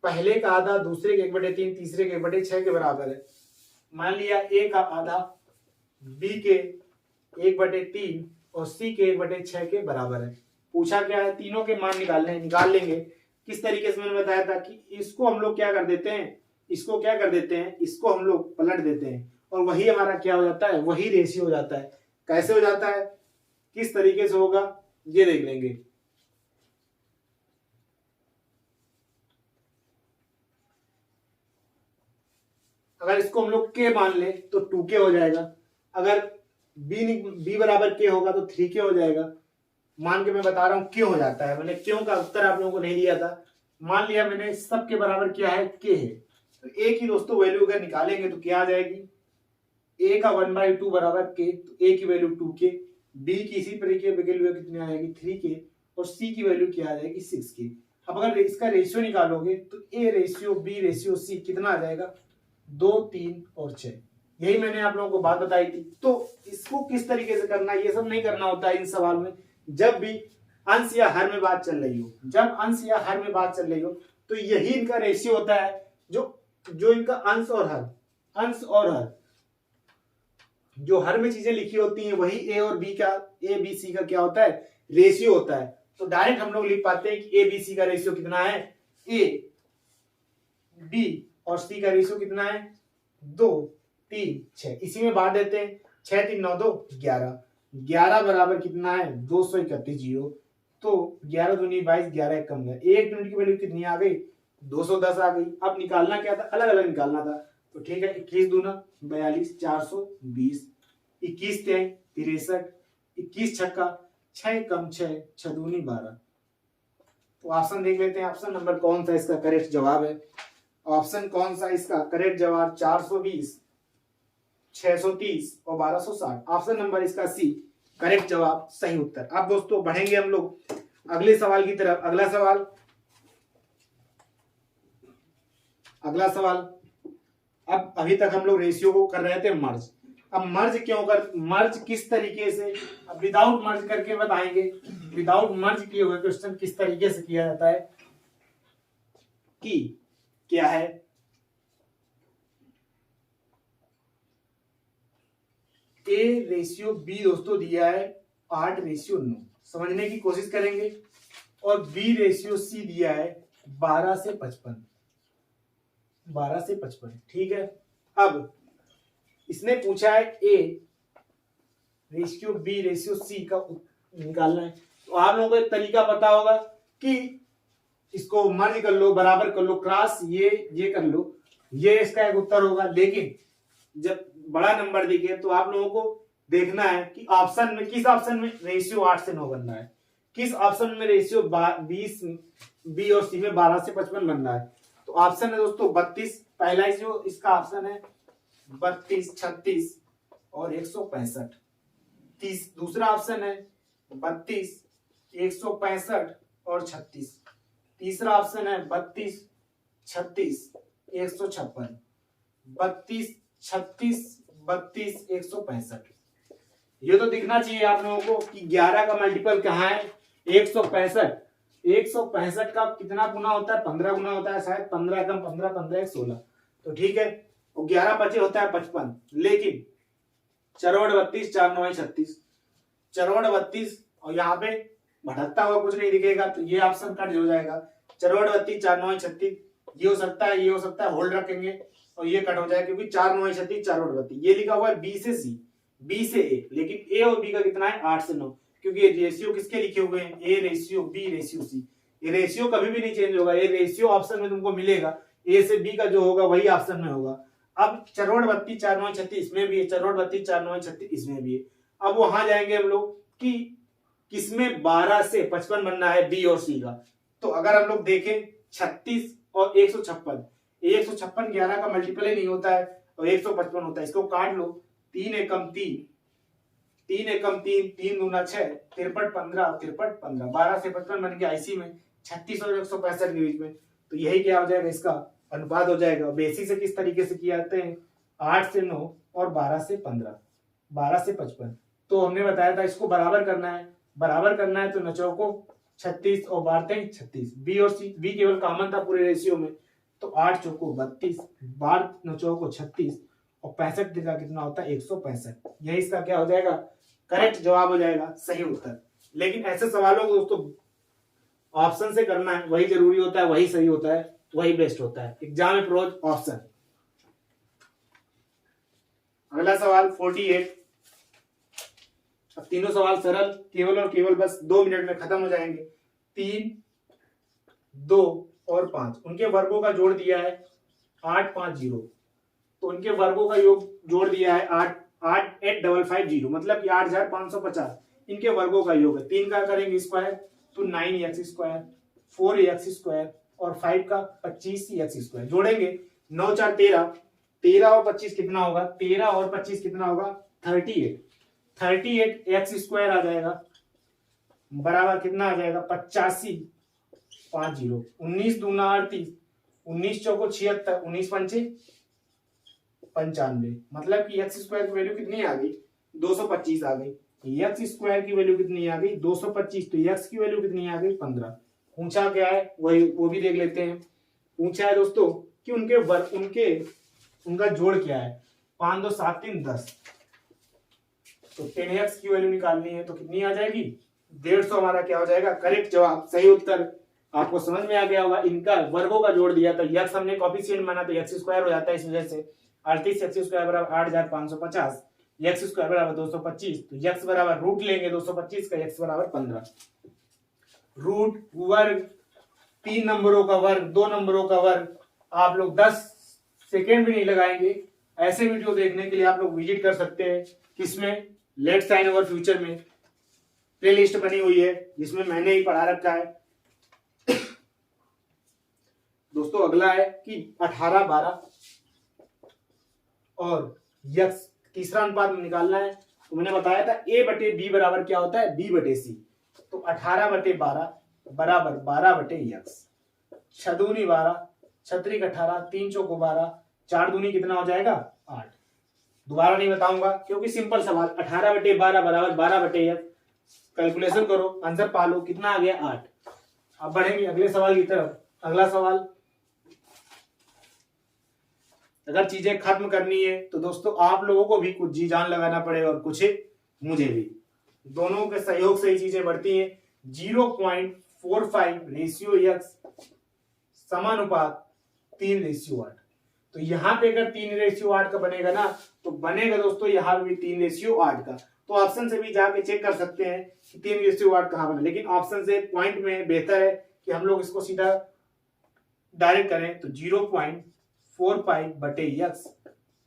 पहले का आधा दूसरे के 1/3, तीसरे के 1/6 के बराबर है। मान लिया ए का आधा बी के 1/3 और सी के 1/6 के बराबर है। पूछा क्या है, तीनों के मान निकाल लेंगे। किस तरीके से मैंने बताया था कि इसको हम लोग क्या कर देते हैं, इसको हम लोग पलट देते हैं और वही हमारा क्या हो जाता है, वही रेशियो हो जाता है। कैसे हो जाता है, किस तरीके से होगा ये देख लेंगे। अगर इसको हम लोग के मान ले तो 2k हो जाएगा। अगर b बराबर k होगा तो 3k हो जाएगा। मान के मैं बता रहा हूं क्यों हो जाता है, मैंने क्यों का उत्तर आप लोगों को नहीं दिया था। मान लिया मैंने सबके बराबर क्या है, k है, तो a की दोस्तों वैल्यू अगर निकालेंगे तो क्या आ जाएगी, a का 1/2 बराबर k, तो a की वैल्यू 2k, b की इसी तरीके वैल्यू कितनी आ जाएगी 3k, और c की वैल्यू क्या आ जाएगी 6k। अब अगर इसका रेशियो निकालोगे तो a ratio b ratio c कितना आ जाएगा, 2 3 और 6। यही मैंने आप लोगों को बात बताई थी। तो इसको किस तरीके से करना, ये सब नहीं करना होता है इन सवाल में। जब भी अंश या हर में बात चल रही हो, तो यही इनका रेशियो होता है, जो इनका अंश और हर, जो हर में चीजें लिखी होती हैं वही ए और बी का, ए बी सी का क्या होता है, रेशियो होता है। तो डायरेक्ट हम लोग लिख पाते हैं कि ए बी सी का रेशियो कितना है, ए बी और सी का रेशियो कितना है 2 3 6। इसी में बांट देते हैं, 6 3 9 2 11, 11 बराबर कितना है 231 जीरो। तो 11 दूनी 22, 11 एक कम गया, एक यूनिट की वैल्यू कितनी आ गई 210 आ गई। अब निकालना क्या था, अलग अलग निकालना था। तो ठीक है, 21 दूना 42, 420, 21 3 63, 21 छक्का 6 कम 6, 6 दूनी 12। तो ऑप्शन देख लेते हैं, ऑप्शन नंबर कौन सा इसका करेक्ट जवाब है। ऑप्शन कौन सा इसका करेक्ट जवाब, 420, 630 और 1260। ऑप्शन नंबर इसका सी करेक्ट जवाब, सही उत्तर। अब दोस्तों बढ़ेंगे हम लोग अगले सवाल की तरफ। अगला सवाल अब अभी तक हम लोग रेशियो को कर रहे थे मर्ज। अब मर्ज किस तरीके से, अब विदाउट मर्ज करके बताएंगे। विदाउट मर्ज किए हुए क्वेश्चन किस तरीके से किया जाता है, कि क्या है, ए रेशियो बी दोस्तों दिया है 8:9, समझने की कोशिश करेंगे। और बी रेशियो सी दिया है 12 से 55, 12 से 55। ठीक है, अब इसने पूछा है A ratio B ratio C का निकालना है। तो आप लोगों को एक तरीका पता होगा कि इसको मर्ज कर लो, बराबर कर लो, क्रॉस ये कर लो, ये इसका एक उत्तर होगा। लेकिन जब बड़ा नंबर दिखे तो आप लोगों को देखना है कि ऑप्शन में किस ऑप्शन में रेशियो 8 से 9 बनना है, किस ऑप्शन में रेशियो 20 बी और सी में 12 से 55 बनना है। तो ऑप्शन है दोस्तों 32, पहला जो इसका ऑप्शन है 32, 36 और 165। दूसरा ऑप्शन है 32, 165 और 36। तीसरा ऑप्शन है 32, 36, 156। 32, 36, 32, 165। ये तो दिखना चाहिए आप लोगों को कि 11 का मल्टीपल कहाँ है, 165। 165 का कितना गुना होता है, 15 गुना होता है शायद, 15 कम 15, 15 16। तो ठीक है, और 11 बचे होता है 55। लेकिन चरवड़ 32, 4 9 36, चरवड़ 32 और यहाँ पे भटकता हुआ कुछ नहीं दिखेगा, तो ये ऑप्शन कट हो जाएगा। चरवड़ 32, 4 9 36, ये हो सकता है, ये हो सकता है, होल्ड रखेंगे और ये कट हो जाएगा क्योंकि 4 9 36, चरवड़ 32। ये लिखा हुआ है बी से सी, बी से ए, लेकिन ए और बी का कितना है 8 से 9, क्योंकि ये रेशियो किसके लिखे हुए हैं, A ratio B ratio C. ये रेशियो कभी भी नहीं चेंज होगा, ये रेशियो ऑप्शन में तुमको मिलेगा, ए से बी का जो होगा वही ऑप्शन में होगा। अब चरवड़ 32, 4 9 36 इसमें भी है, चरवड़ 32, 4 9 36 इसमें भी है। अब वहां जाएंगे हम लोग कि किसमें 12 से 55 बनना है, बी और सी का। तो अगर हम लोग देखें 36 और 156, 156 11 का मल्टीपल ही नहीं होता है और 155 होता है, इसको काट लो। 3 एकम 3, 3 एकम 3, 3 दूना 6, 53 15, 53 15, 12 से 55 बन गया इसी में, 36 और 165 के बीच में। तो यही क्या हो जाएगा, इसका अनुपात हो जाएगा। बेसिक से किस तरीके से किया जाते हैं, 8 से 9 और 12 से 15, 12 से 55। तो हमने बताया था इसको बराबर करना है, बराबर करना है तो नचो को 36 और बारते 36, बी और सी, बी केवल कॉमन था पूरे रेशियो में, तो 8 चौको 32, 12 नचो को 36 और 65 दिखा कितना होता है 165। यही इसका क्या हो जाएगा, करेक्ट जवाब हो जाएगा, सही उत्तर। लेकिन ऐसे सवालों को दोस्तों ऑप्शन से करना है, वही जरूरी होता है, वही सही होता है, वही बेस्ट होता है। Exam approach option. अगला सवाल 48। अब तीनों सवाल सरल, केवल और केवल बस 2 मिनट में खत्म हो जाएंगे। 3, 2 और 5, उनके वर्गों का जोड़ दिया है 8 5 0। तो उनके वर्गों का योग जोड़ दिया है 8 8550, मतलब कि 8550 इनके वर्गों का योग है। 3 का करेंगे स्क्वायर तो 9x स्क्वायर, 4x स्क्वायर और 5 का 25x स्क्वायर। जोड़ेंगे 9 4 13, 13 और 25 कितना होगा, 13 और 25 कितना होगा 38, 38x स्क्वायर आ जाएगा, बराबर कितना आ जाएगा 85 50। 19 दूना 38, 19 चौको 76, 19 पंचे 95, मतलब कि x स्क्वायर की वैल्यू कितनी आ गई 225 आ गई। x स्क्वायर की वैल्यू कितनी आ गई 225, तो x की वैल्यू कितनी आ गई 15। पूछा क्या है वही वो भी देख लेते हैं। पूछा है दोस्तों कि उनका जोड़ क्या है, 5 2 7 3 10, तो 10x की वैल्यू निकालनी है तो कितनी आ जाएगी 150 हमारा क्या हो जाएगा करेक्ट जवाब, सही उत्तर। आपको समझ में आ गया होगा। इनका वर्गों का जोड़ दिया तो x हमने कोएफिशिएंट माना तो x स्क्वायर हो जाता है, इस वजह से 38x स्क्वायर बराबर 8550, x स्क्वायर बराबर 225, तो x बराबर रूट लेंगे 225 का, x बराबर 15। रूट वर्ग, 3 नंबरों का वर्ग, 2 नंबरों का वर्ग, आप लोग 10 सेकेंड भी नहीं लगाएंगे। ऐसे वीडियो देखने के लिए आप लोग विजिट कर सकते हैं किसमें, लेट्स साइन ओवर फ्यूचर में प्लेलिस्ट बनी हुई है जिसमें मैंने ही पढ़ा रखा है। दोस्तों अगला है कि 18 12 और x तीसरा अनुपात निकालना है। तो मैंने बताया था a बटे b बराबर क्या होता है b बटे c, तो 18 बटे 12 बराबर 12 बटे x, 6 दूनी 12, 6 त्रिक 18, 3 चौको 12, 4 दूनी कितना हो जाएगा 8। दोबारा नहीं बताऊंगा क्योंकि सिंपल सवाल, 18 बटे 12 बराबर 12 बटे x, कैलकुलेशन करो आंसर पालो कितना आ गया 8। अब बढ़ेंगे अगले सवाल की तरफ। अगला सवाल, अगर चीजें खत्म करनी है तो दोस्तों आप लोगों को भी कुछ जी जान लगाना पड़ेगा और कुछ मुझे भी, दोनों के सहयोग से ही चीजें बढ़ती हैं। 0.45 रेशियो x समानुपात 3 रेशियो 8। तो यहाँ पे अगर 3:8 का बनेगा ना, तो बनेगा दोस्तों यहाँ पे भी 3:8 का। तो ऑप्शन से भी जाके चेक कर सकते हैं कि 3:8 कहाँ बना, लेकिन ऑप्शन से पॉइंट में बेहतर है कि हम लोग इसको सीधा डायरेक्ट करें। तो 0.45/x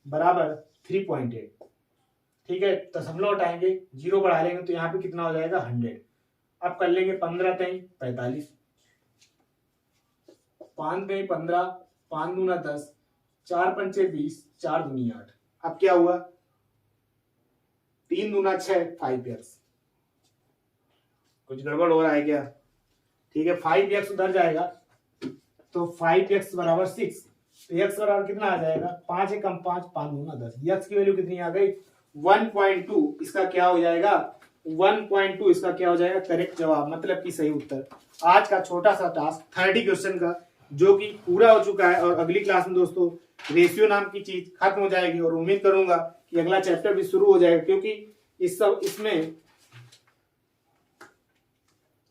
बराबर 3.8। ठीक है, दशमलव हटाएंगे, 0 बढ़ा लेंगे तो यहाँ पे कितना हो जाएगा 100। अब कर लेंगे 15×3 = 45, 5×3 = 15, 5×2 = 10, 4×5 = 20, 4×2 = 8। अब क्या हुआ, 3×2 = 6, 5x। कुछ गड़बड़ हो रहा है क्या? ठीक है, 5x उधर जाएगा तो 5x बराबर 6, तो x बराबर कितना आ जाएगा, 5 × 5 = 5×2 = 10। x की वैल्यू कितनी आ गई, 1.2। इसका क्या हो जाएगा, 1.2 इसका क्या हो जाएगा, करेक्ट जवाब, मतलब कि सही उत्तर। आज का छोटा सा टास्क 30 क्वेश्चन का जो कि पूरा हो चुका है, और अगली क्लास में दोस्तों रेशियो नाम की चीज खत्म हो जाएगी, और उम्मीद करूंगा कि अगला चैप्टर भी शुरू हो जाएगा, क्योंकि इसमें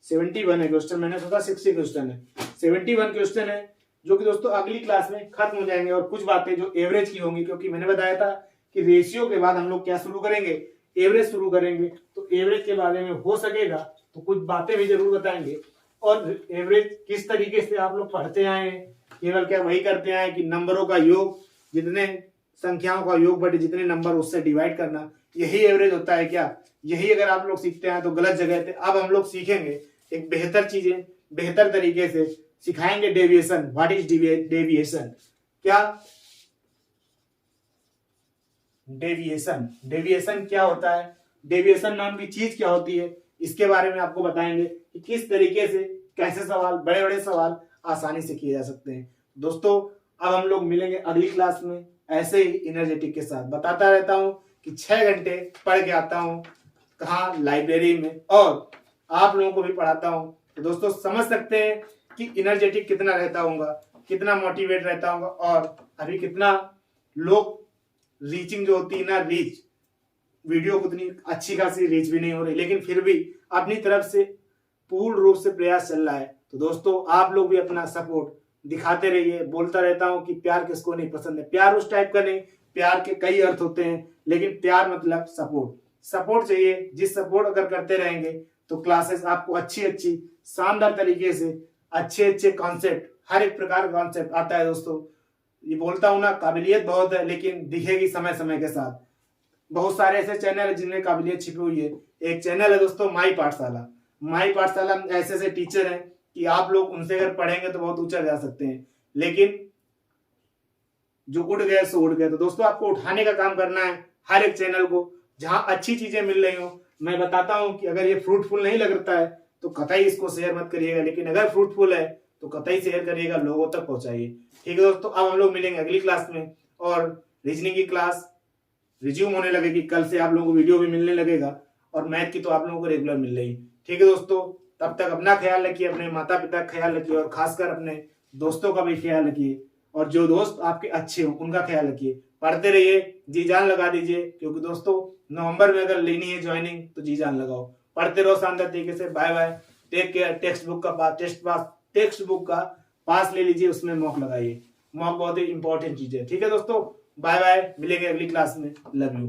71 है क्वेश्चन, मैंने सोचा 60 क्वेश्चन है, 71 क्वेश्चन है जो कि दोस्तों अगली क्लास में खत्म हो जाएंगे। और कुछ बातें जो एवरेज की होंगी, क्योंकि मैंने बताया था कि रेशियो के बाद हम लोग क्या शुरू करेंगे, एवरेज शुरू करेंगे, तो एवरेज के बारे में हो सकेगा तो कुछ बातें भी जरूर बताएंगे। और एवरेज किस तरीके से आप लोग पढ़ते आए हैं, केवल क्या वही करते आए कि नंबरों का योग, जितने संख्याओं का योग बटे जितने नंबर उससे डिवाइड करना, यही एवरेज होता है क्या? यही अगर आप लोग सीखते हैं तो गलत जगह थे। अब हम लोग सीखेंगे एक बेहतर चीजें, बेहतर तरीके से सिखाएंगे। डेविएशन, व्हाट इज डेविएशन, क्या डेविएशन, डेविएशन क्या होता है, डेविएशन नाम की चीज क्या होती है, इसके बारे में आपको बताएंगे कि किस तरीके से कैसे सवाल, बड़े बड़े सवाल आसानी से किए जा सकते हैं। दोस्तों अब हम लोग मिलेंगे अगली क्लास में ऐसे ही एनर्जेटिक के साथ। बताता रहता हूं कि 6 घंटे पढ़ के आता हूं, कहाँ, लाइब्रेरी में, और आप लोगों को भी पढ़ाता हूं। तो दोस्तों समझ सकते हैं कि एनर्जेटिक कितना रहता होगा, कितना मोटिवेट रहता होगा, और अभी कितना लोग रीचिंग जो होती है ना, रीच वीडियो को उतनी अच्छी खासी रीच भी नहीं हो रही, लेकिन फिर भी अपनी तरफ से पूर्ण रूप से प्रयास चल रहा है। तो दोस्तों आप लोग भी अपना सपोर्ट दिखाते रहिए। बोलता रहता हूं कि प्यार किसको नहीं पसंद है, प्यार उस टाइप का नहीं, प्यार के कई अर्थ होते हैं, लेकिन प्यार मतलब सपोर्ट, सपोर्ट चाहिए। जिस सपोर्ट अगर करते रहेंगे तो क्लासेस आपको अच्छी अच्छी शानदार तरीके से अच्छे अच्छे कॉन्सेप्ट, हर एक प्रकार का कॉन्सेप्ट आता है। दोस्तों ये बोलता हूं ना, काबिलियत बहुत है, लेकिन दिखेगी समय समय के साथ। बहुत सारे ऐसे चैनल है जिनमें काबिलियत छिपी हुई है। एक चैनल है दोस्तों माई पाठशाला, माई पाठशाला में ऐसे ऐसे टीचर हैं कि आप लोग उनसे अगर पढ़ेंगे तो बहुत ऊंचा जा सकते हैं, लेकिन जो उड़ गए सो उड़ गए। तो दोस्तों आपको उठाने का काम करना है हर एक चैनल को, जहां अच्छी चीजें मिल रही हो। मैं बताता हूं कि अगर ये फ्रूटफुल नहीं लगता है तो कतई इसको शेयर मत करिएगा, लेकिन अगर फ्रूटफुल है तो कतई शेयर करिएगा, लोगों तक पहुंचाइए। ठीक है दोस्तों, अब हम लोग मिलेंगे अगली क्लास में, और रीजनिंग की क्लास रिज्यूम होने लगेगी। कल से आप लोगों को वीडियो भी मिलने लगेगा, और मैथ की तो आप लोगों को रेगुलर मिल रही। ठीक है दोस्तों, तब तक अपना ख्याल रखिए, अपने माता पिता का ख्याल रखिए, और खासकर अपने दोस्तों का भी ख्याल रखिए, और जो दोस्त आपके अच्छे हो उनका ख्याल रखिए। पढ़ते रहिए, जी जान लगा दीजिए, क्योंकि दोस्तों नवंबर में अगर लेनी है ज्वाइनिंग तो जी जान लगाओ। पढ़ते रहो शानदार तरीके से। Bye bye, take care. Text book का पास ले लीजिए, उसमें मॉक लगाइए। मॉक बहुत ही इंपॉर्टेंट चीज है। ठीक है दोस्तों, बाय बाय, मिलेंगे अगली क्लास में। Love you.